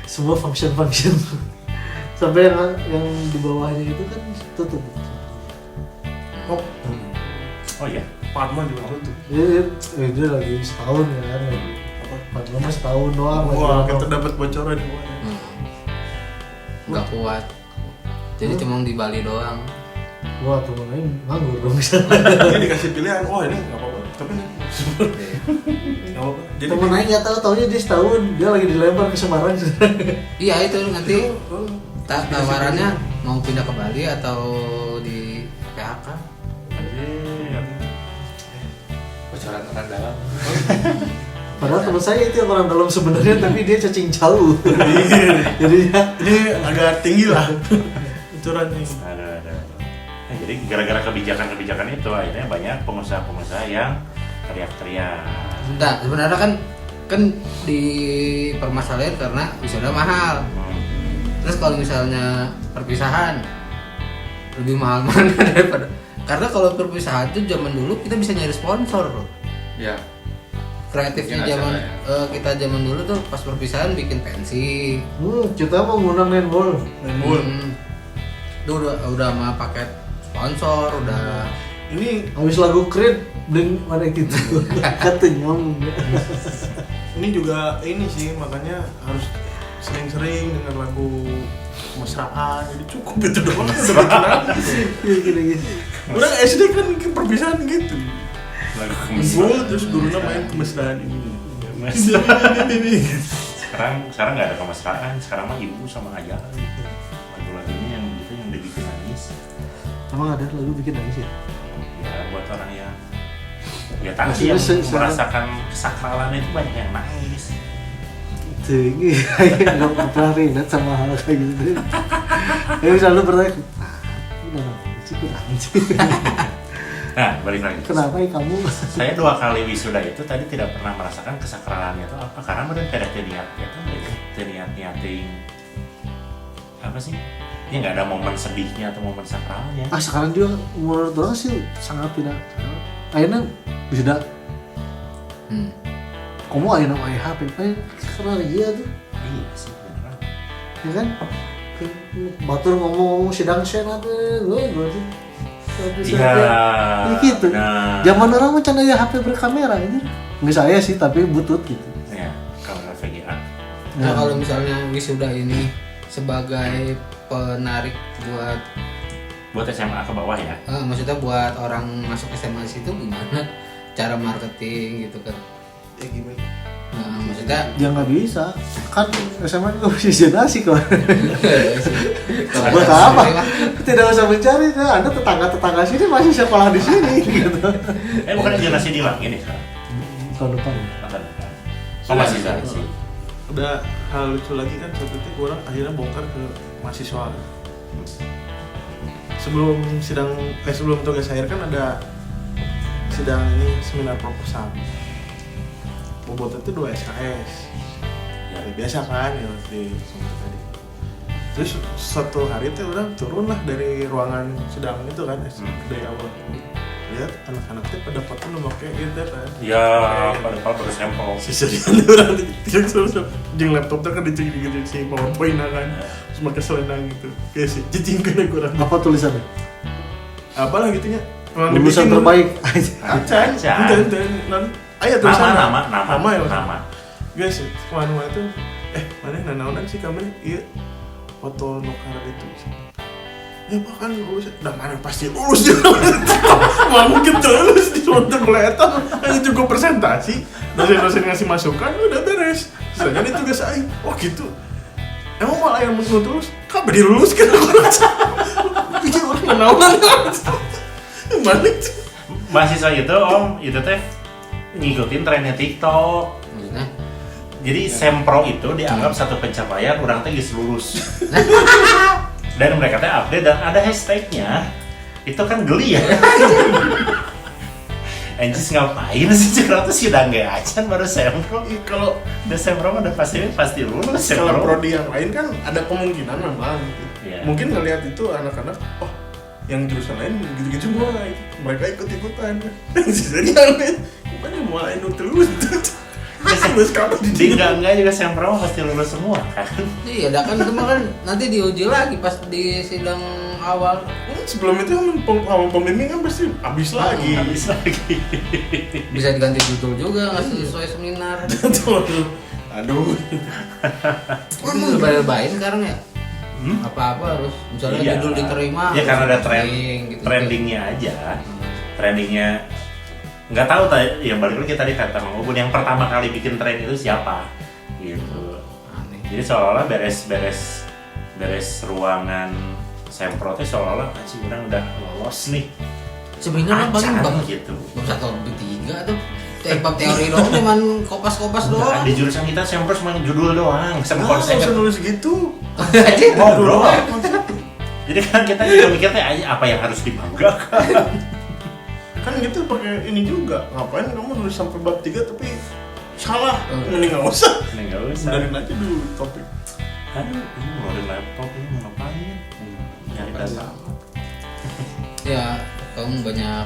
Speaker 3: Semua function. Sampai yang di bawahnya itu kan tutup.
Speaker 4: Oh,
Speaker 2: Oh iya.
Speaker 4: Padma juga tuh.
Speaker 3: Dia lagi setahun kan. Padahal mah setahun doang.
Speaker 4: Wah,
Speaker 3: lagi
Speaker 4: kita
Speaker 3: renov.
Speaker 4: dapat bocoran nih.
Speaker 5: Nggak kuat. Jadi cuma di Bali doang.
Speaker 3: Wah, temen lain nganggur dong.
Speaker 4: Dia dikasih pilihan, oh ini nggak apa-apa, tapi nggak apa-apa. Jadi
Speaker 3: Temen lain nggak tahu, taunya dia setahun, dia lagi dilempar ke Semarang.
Speaker 5: Iya itu nanti tawarannya mau pindah ke Bali atau di PHK.
Speaker 1: Bocoran orang dalam.
Speaker 3: Padahal teman saya itu yang orang dalam sebenarnya, tapi dia cacing jauh. Jadinya
Speaker 4: Ini agak tinggi lah. Bocoran nih.
Speaker 2: Ada. Nah, jadi gara-gara kebijakan itu akhirnya banyak pengusaha-pengusaha yang teriak-teriak.
Speaker 5: Nah, sebenarnya kan di permasalahan karena wisuda mahal. Terus kalau misalnya perpisahan lebih mahal mana daripada, karena kalau perpisahan itu zaman dulu kita bisa nyari sponsor loh.
Speaker 1: Ya.
Speaker 5: Kreatifnya
Speaker 1: Bikin
Speaker 5: zaman
Speaker 1: acara,
Speaker 5: kita zaman dulu tuh pas perpisahan bikin pensi.
Speaker 3: kita mau ngundang netball.
Speaker 5: Itu udah mah paket sponsor, udah
Speaker 4: Ini
Speaker 3: Habis lagu Creed, bling mana gitu. Katanya
Speaker 4: ini juga ini sih, makanya harus sering-sering dengar lagu mesraan. Jadi cukup itu doang udah berkenan.
Speaker 3: gini.
Speaker 4: Udah SD kan perpisahan gitu.
Speaker 2: Lagu
Speaker 4: Gue terus gurunya main kemesraan ini.
Speaker 2: Sekarang nggak ada kemesraan, sekarang mah ibu sama ayah. Lagu-lagunya yang gitu yang dibikin nangis.
Speaker 3: Emang ada lagu bikin nangis ya?
Speaker 2: Ya buat orang yang ya tahu
Speaker 3: Maksudnya
Speaker 2: yang
Speaker 3: se-
Speaker 2: merasakan kesakralan itu banyak yang nangis.
Speaker 3: Tinggi, nggak pernah relate sama hal kayak gitu. Tapi selalu bertanya, udah sih kurang sih.
Speaker 2: Nah balik lagi.
Speaker 3: Kenapa ya kamu?
Speaker 2: Saya 2 kali wisuda itu tadi tidak pernah merasakan kesakralannya itu apa, karena mereka tidak niat itu niating apa sih? Ya nggak ada momen sedihnya atau momen sakralnya.
Speaker 3: Sekarang juga menurut orang sih sangat tidak. Akhirnya bisa kamu ayo nama ayah HP, karena dia tuh,
Speaker 2: Iya sih beneran.
Speaker 3: ya kan? Batur ngomong sidang senat, gue sih.
Speaker 2: Iya.
Speaker 3: Gitu.
Speaker 2: Nah.
Speaker 3: Zaman orang macam ya HP berkamera ini. Nggak saya sih, tapi butut gitu.
Speaker 2: Ya kalau VGA.
Speaker 5: Nah, kalau misalnya wisuda ini sebagai penarik buat
Speaker 2: SMA ke bawah ya.
Speaker 5: maksudnya buat orang masuk SMA situ gimana cara marketing gitu kan?
Speaker 4: Ya gimana?
Speaker 5: Nah, maksudnya
Speaker 3: Ya nggak bisa, kan SMA juga bisa generasi kok.
Speaker 5: kalau
Speaker 3: Buat
Speaker 5: ada
Speaker 3: apa?
Speaker 5: sendiri mah,
Speaker 3: Tidak usah mencari, Anda tetangga sini masih sekolah di sini gitu.
Speaker 2: Bukan generasi dihilangin ya sekarang.
Speaker 3: Tahun depan.
Speaker 2: Masa depan. Oh masih ada sih.
Speaker 4: Udah hal lucu lagi kan, seperti orang akhirnya bongkar ke mahasiswa. Sebelum tugas akhir kan ada sidang ini seminar proposal. Bobotnya itu 2 SKS. Ya biasa kan ya di semester tadi. Terus suatu hari itu orang turun lah dari ruangan sidang itu kan, dari awal. Lihat anak-anak itu pada foto memakai gitu kan.
Speaker 2: Ya pada baru sampel.
Speaker 4: Sisanya orang terus jeung laptopnya kan dicek si PowerPoint kan. Terus pakai selendang gitu. Kayak sih cicingkeun kurang.
Speaker 3: Apa tulisannya?
Speaker 4: Apalah gitunya.
Speaker 3: Lulusan terbaik.
Speaker 4: Acan.
Speaker 2: Acan.
Speaker 4: Aya tulisan
Speaker 2: Nama
Speaker 4: ya.
Speaker 2: nama.
Speaker 4: Guys, kemana-mana tuh mana nanaonan sih kami iya foto nukar itu. Ya bahkan lulus, udah mana pasti lulus juga. Mau mungkin lulus di suatu kelihatan hanya cukup presentasi, dosen-dosen ngasih masukan udah beres. Soalnya itu tugas aing. Oh gitu. Emang malah yang mau lulus, kapan dilulus kan? Bikin orang nanaonan. Mana itu?
Speaker 2: Mahasiswa itu om itu teh ngikutin trennya TikTok.
Speaker 5: maksudnya
Speaker 2: Jadi sempro itu dianggap satu pencapaian orang teh geus lulus. Dan mereka teh update dan ada hashtagnya. Itu kan geli ya. Anjis ngapain sih sekarang tuh sidang gak acan baru sempro.
Speaker 4: Kalau
Speaker 2: Udah sempro mah udah pasti lulus
Speaker 4: kalau
Speaker 2: sempro.
Speaker 4: prodi yang lain kan ada kemungkinan memang gitu.
Speaker 2: Iya.
Speaker 4: Mungkin ngelihat itu anak-anak, oh yang jurusan lain gitu-gitu semua, mereka ikut-ikutan. Jadi aneh, gimana mulai terus? Terus kapan
Speaker 2: Di enggak juga sempro mah pasti lulus semua kan.
Speaker 5: iya, dah kan itu mah kan nanti diuji lagi pas di sidang awal.
Speaker 4: Sebelum itu kan awal pembimbing kan pasti habis lagi.
Speaker 2: Habis lagi.
Speaker 5: Bisa diganti judul juga nggak sesuai seminar.
Speaker 4: Aduh.
Speaker 5: Itu lebay-lebayin sekarang ya. Apa-apa harus misalnya
Speaker 2: Iya.
Speaker 5: judul diterima.
Speaker 2: Ya karena ada
Speaker 5: gitu.
Speaker 2: trendingnya aja. Trendingnya nggak tahu ya balik lagi tadi kata Mang Ubun yang pertama kali bikin tren itu siapa gitu.
Speaker 5: Aneh.
Speaker 2: Jadi seolah-olah beres ruangan sempro teh seolah-olah sih orang udah lolos nih.
Speaker 5: Seminar kan paling
Speaker 2: Acan
Speaker 5: bab
Speaker 2: gitu.
Speaker 5: bab 1 bab 3 tuh. bab teori doang, cuman kopas-kopas doang.
Speaker 2: Di jurusan kita sempro cuma judul doang, sama
Speaker 4: Nggak
Speaker 2: konsep.
Speaker 4: usah nulis gitu.
Speaker 2: Ngobrol. Jadi kan kita juga mikirnya aja apa yang harus dibanggakan.
Speaker 4: Kan gitu pakai ini juga. Ngapain kamu nulis sampai bab 3 tapi salah? Mending nggak usah.
Speaker 2: Ini nggak usah.
Speaker 4: Benerin aja dulu topik.
Speaker 2: Aduh, ini ngeluarin laptop ini mau ngapain? Nyari data.
Speaker 5: Ya, kamu banyak.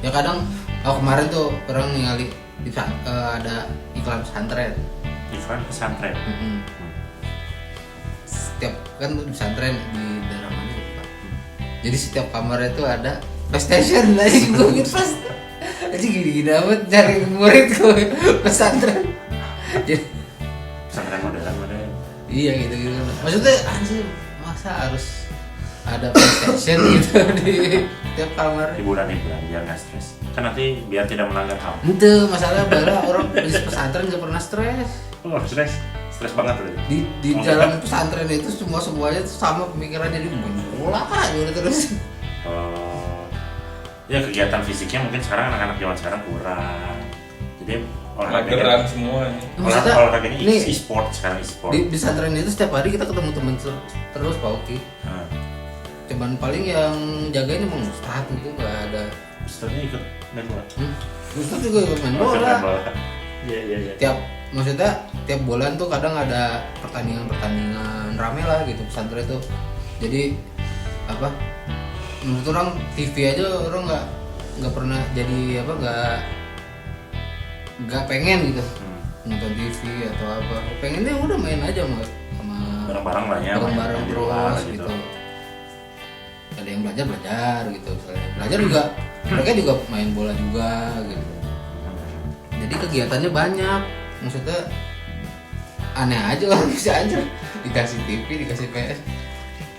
Speaker 5: Ya kadang, kemarin tuh orang ningali ada iklan pesantren.
Speaker 2: Iklan pesantren.
Speaker 5: Setiap kan tuh di pesantren di daerah mana lupa. Jadi setiap kamar itu ada PlayStation aja gue gitu pas. Aja gini-gini amat cari murid gue pesantren. Jadi
Speaker 2: Pesantren modern.
Speaker 5: iya gitu. Maksudnya anjir masa harus ada PlayStation gitu di tiap kamar.
Speaker 2: Hiburan biar nggak stres. Kan nanti biar tidak melanggar HAM.
Speaker 5: Itu masalah bala orang di pesantren gak pernah stres.
Speaker 2: Oh, stres banget loh.
Speaker 5: Di dalam pesantren itu semuanya tuh sama pemikirannya, dia main bola gitu terus.
Speaker 2: Oh, ya kegiatan fisiknya mungkin sekarang anak-anak zaman sekarang kurang. Jadi
Speaker 1: mageran semuanya.
Speaker 2: olahraganya
Speaker 5: nih,
Speaker 2: e-sport sekarang e-sport.
Speaker 5: Di pesantren itu setiap hari kita ketemu teman terus Pak Oki. Cuman paling yang jagain emang Ustadz itu nggak ada.
Speaker 2: Ustadznya ikut main bola.
Speaker 5: Ustadz juga ikut main bola.
Speaker 2: Iya.
Speaker 5: Tiap bulan tuh kadang ada pertandingan rame lah gitu pesantren itu. Jadi apa? Menurut orang TV aja orang nggak pernah jadi apa nggak pengen gitu nonton TV atau apa. Pengennya udah main aja sama
Speaker 2: bareng-bareng lah ya.
Speaker 5: bareng-bareng
Speaker 2: main di luar
Speaker 5: terus gitu. Ada yang belajar gitu. Belajar juga mereka juga main bola juga gitu. Jadi kegiatannya banyak. Maksudnya aneh aja orang bisa aja dikasih TV, dikasih PS.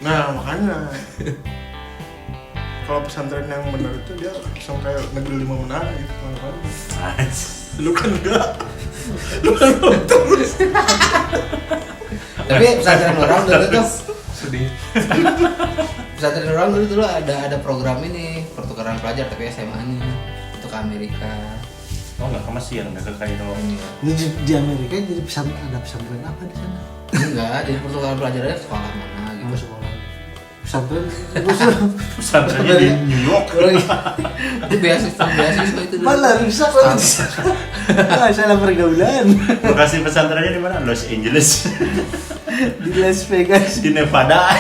Speaker 4: Nah makanya kalau pesantren yang benar itu dia langsung kayak negeri 5 menara gitu mana-mana. Lu kan enggak. Lu kan terus.
Speaker 5: Tapi pesantren orang dulu tuh
Speaker 1: Sedih.
Speaker 5: pesantren orang dulu ada program ini pertukaran pelajar tapi SMA-nya untuk ke Amerika.
Speaker 2: Oh nggak ke Mesir, nggak ke Kairo.
Speaker 3: Ini di Amerika jadi ada pesantren apa di sana?
Speaker 5: Enggak, jadi pertukaran pelajarnya sekolah mana gitu.
Speaker 3: Mau sekolah pesantren
Speaker 2: Pesantrennya di New York.
Speaker 5: Itu beasiswa itu dulu.
Speaker 3: malah rusak kalau di sana. Salah pergaulan
Speaker 2: Lokasi pesantrennya di mana? Los Angeles,
Speaker 3: di Las Vegas.
Speaker 2: di Nevada.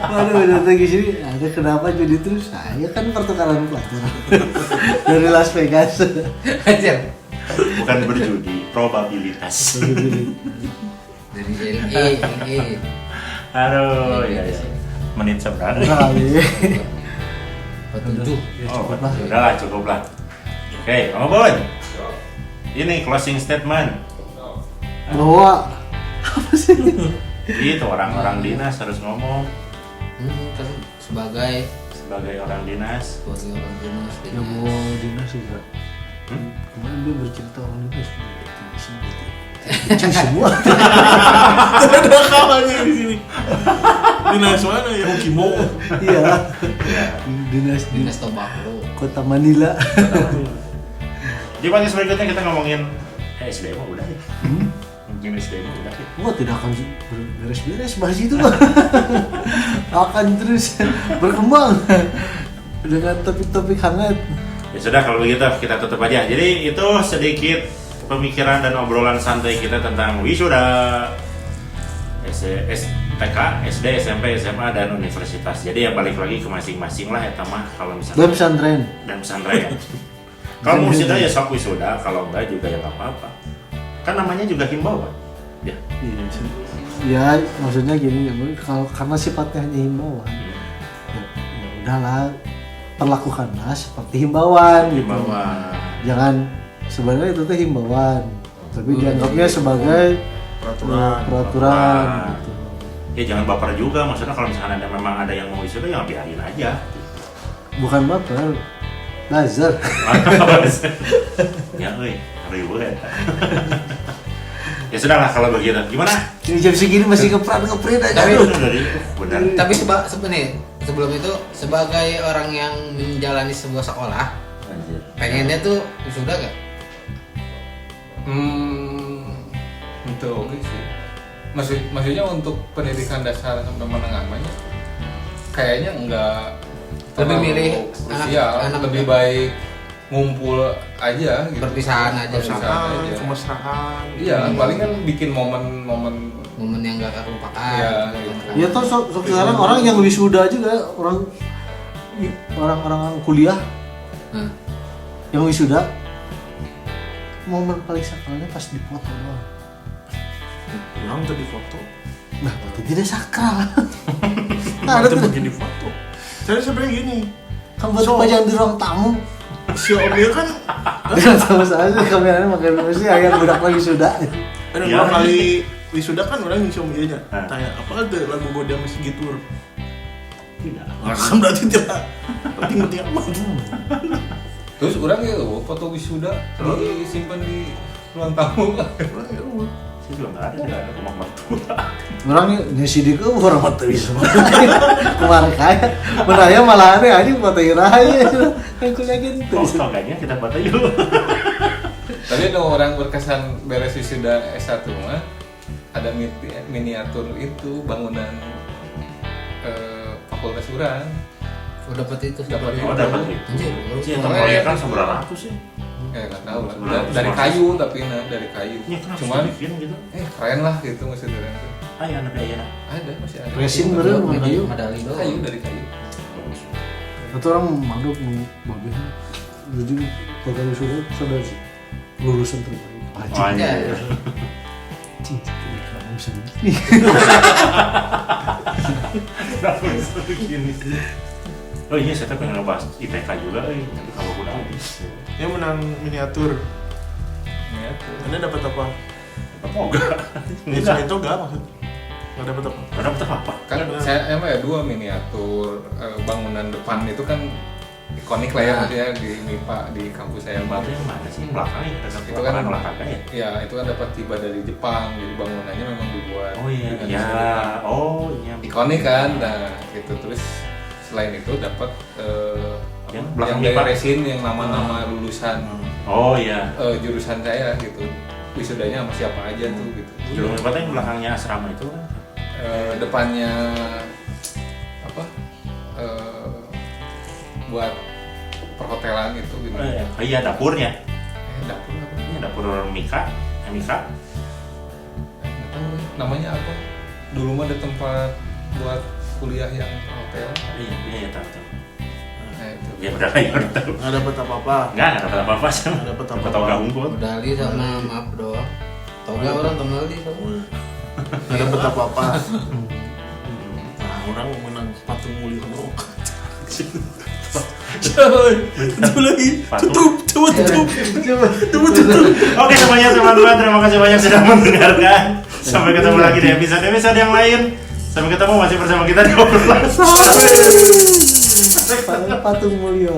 Speaker 3: Waduh, datang ke sini, ada kenapa jadi terus? Saya kan pertukaran pelajar dari Las Vegas.
Speaker 5: Ajar.
Speaker 2: Bukan berjudi, probabilitas.
Speaker 5: Dari LA.
Speaker 2: Aduh, ya. Menit seberapa?
Speaker 3: Kali.
Speaker 5: 47.
Speaker 3: Ya,
Speaker 2: Oh,
Speaker 3: cukup lah.
Speaker 2: udahlah, cukup lah. Oke, Om Boy. Ini closing statement.
Speaker 3: Bahwa apa sih?
Speaker 2: Itu orang-orang dinas harus ngomong
Speaker 5: Kan sebagai
Speaker 2: orang dinas.
Speaker 5: orang dinas
Speaker 3: Ya mau dinas juga. Kemarin dia bercerita orang dinas semua.
Speaker 4: Ada kawannya di sini. Dinas mana ya? Kimo.
Speaker 3: Iya. Dinas di
Speaker 5: dinas tobacco.
Speaker 3: Kota Manila.
Speaker 2: Di podcast berikutnya kita ngomongin SDM udah ya. Mungkin SDM udah ya.
Speaker 3: Wah, tidak akan beres-beres bahas itu mah. Akan terus berkembang dengan topik-topik hangat.
Speaker 2: Ya sudah kalau begitu kita tutup aja. Jadi itu sedikit pemikiran dan obrolan santai kita tentang wisuda TK, SD, SMP, SMA dan universitas. Jadi ya balik lagi ke masing-masing lah ya mah kalau misalnya
Speaker 3: Dan pesantren.
Speaker 2: Kalau wisuda ya sok wisuda, kalau enggak juga ya nggak apa-apa. Kan namanya juga himbauan. Ya.
Speaker 3: Ya, maksudnya gini, kalau karena sifatnya hanya himbauan, ya udahlah, perlakukanlah seperti himbauan gitu.
Speaker 2: Himbauan.
Speaker 3: Jangan sebenarnya itu tuh himbauan, tapi dianggapnya sebagai peraturan gitu.
Speaker 2: Ya jangan baper juga, maksudnya kalau misalnya memang ada yang mau wisuda ya biarin aja.
Speaker 3: Bukan baper, buzzer.
Speaker 2: Ya, ribu ya. Ya sudahlah kalau begitu. Gimana?
Speaker 3: Ini jam segini masih ngepret aja.
Speaker 5: Tapi-
Speaker 3: Aduh.
Speaker 2: Benar.
Speaker 5: Tapi sebenarnya sebelum itu sebagai orang yang menjalani sebuah sekolah
Speaker 2: Anjir.
Speaker 5: pengennya tuh wisuda gak?
Speaker 1: Itu oke sih. Maksudnya untuk pendidikan dasar sampai menengah banyak kayaknya enggak
Speaker 5: Lebih milih
Speaker 1: anak lebih baik ngumpul aja gitu.
Speaker 5: Perpisahan aja.
Speaker 4: Perpisahan,
Speaker 1: aja.
Speaker 4: kemesraan.
Speaker 1: Iya, paling kan bikin momen
Speaker 5: Momen yang gak terlupakan.
Speaker 1: Iya, gitu.
Speaker 3: Ya toh sekarang orang yang wisuda juga orang kuliah
Speaker 5: Nah,
Speaker 3: yang wisuda momen paling sakralnya pas dipoto doang.
Speaker 4: Yang tadi foto.
Speaker 3: Nah, itu tidak sakral.
Speaker 4: Nah,
Speaker 3: ada
Speaker 4: itu
Speaker 3: tuh
Speaker 4: begini foto. Saya sebenarnya gini.
Speaker 3: kamu dipajang di ruang tamu.
Speaker 4: Si Om dia kan
Speaker 3: Dengan sama saja kameranya makin musik ayam budak lagi sudah.
Speaker 4: ada
Speaker 2: Iya.
Speaker 4: dua kali wisuda kan orang si Om dia
Speaker 2: Hah.
Speaker 4: tanya apa ada lagu Goda masih gitu.
Speaker 2: Tidak.
Speaker 4: Kan berarti tidak penting-penting amat.
Speaker 1: Terus orang ya foto wisuda disimpan di ruang tamu.
Speaker 2: Saya juga nggak ada rumah mertua.
Speaker 3: Orang ngisi di ke orang mata bisa. Kemarin kaya, menanya malah aneh anjing foto irahnya. Aku yakin
Speaker 2: Oh,
Speaker 3: tuh.
Speaker 2: kayaknya kita foto yuk.
Speaker 1: Tapi no, orang berkesan beres wisuda S1 mah ada miniatur itu bangunan fakultas urang.
Speaker 5: udah dapat itu.
Speaker 1: Dapat
Speaker 2: Oh, dapat itu.
Speaker 5: Anjir,
Speaker 2: Sih, yang proyek kan seberapa ratus sih?
Speaker 1: Nggak tahu lah.
Speaker 2: Seberapa
Speaker 1: Dari
Speaker 2: ratus?
Speaker 1: kayu tapi dari kayu.
Speaker 2: Ya, kenapa
Speaker 1: Cuman
Speaker 2: bikin gitu?
Speaker 1: keren lah gitu maksudnya orang tuh.
Speaker 2: Ah, ya, anak ayah.
Speaker 1: Ada masih ada.
Speaker 3: Resin beren mah kayu.
Speaker 5: Medali doang.
Speaker 1: Kayu dari kayu.
Speaker 3: Atau orang mabuk mobil. Jadi foto wisuda sudah lulusan terbaik.
Speaker 2: Oh,
Speaker 5: Ya,
Speaker 2: iya.
Speaker 3: Cing, kamu bisa
Speaker 2: Kenapa bisa begini sih? Oh iya, saya pengen ngebahas IPK juga, tapi kalau udah habis.
Speaker 4: Yang menang miniatur.
Speaker 1: Miniatur.
Speaker 4: Anda dapat apa?
Speaker 2: Apa enggak?
Speaker 4: Enggak itu enggak maksudnya. Enggak dapat apa?
Speaker 2: Ada betul apa?
Speaker 1: Kan saya emang ya dua miniatur bangunan depan itu kan ikonik lah ya maksudnya di MIPA di kampus saya
Speaker 2: Bapak
Speaker 1: baru.
Speaker 2: yang mana sih? Belakang ya? Ada
Speaker 1: Itu kan
Speaker 2: lapangan olahraga ya?
Speaker 1: Ya itu kan dapat tiba dari Jepang jadi bangunannya memang dibuat.
Speaker 2: Oh iya,
Speaker 1: dengan
Speaker 2: iya.
Speaker 1: desain Jepang.
Speaker 2: Oh iya.
Speaker 1: Ikonik kan, nah gitu terus selain itu dapat
Speaker 2: Yang
Speaker 1: yang
Speaker 2: belakang
Speaker 1: dari
Speaker 2: MIPA?
Speaker 1: resin yang nama-nama lulusan
Speaker 2: Oh iya.
Speaker 1: jurusan saya gitu wisudanya sama siapa aja tuh gitu.
Speaker 2: Jurung Bapak yang belakangnya asrama itu kan?
Speaker 1: Depannya apa buat perhotelan itu gitu.
Speaker 2: Oh iya, dapurnya.
Speaker 1: Dapur apa?
Speaker 2: Ini dapur Mika. Mika.
Speaker 1: Nggak tahu deh, namanya apa? Dulu mah ada tempat buat kuliah yang hotel.
Speaker 2: Iya, iya, tahu tahu.
Speaker 1: Nah itu.
Speaker 2: Ya udah lah, ya udah tahu.
Speaker 4: Enggak dapat apa-apa.
Speaker 2: Enggak dapat apa-apa sih.
Speaker 4: Nggak dapat apa-apa.
Speaker 2: Tahu gak unggul.
Speaker 5: medali sama maaf doang. Toga orang medali sama.
Speaker 4: Enggak dapat apa-apa. Nah, orang menang patung mulia doang. Itu lagi.
Speaker 2: Patung.
Speaker 4: Coba tutup.
Speaker 2: Oke semuanya teman-teman, terima kasih banyak sudah mendengarkan. Sampai ketemu lagi di episode yang lain. Sampai ketemu masih bersama kita di obrolan.
Speaker 3: patung mulia.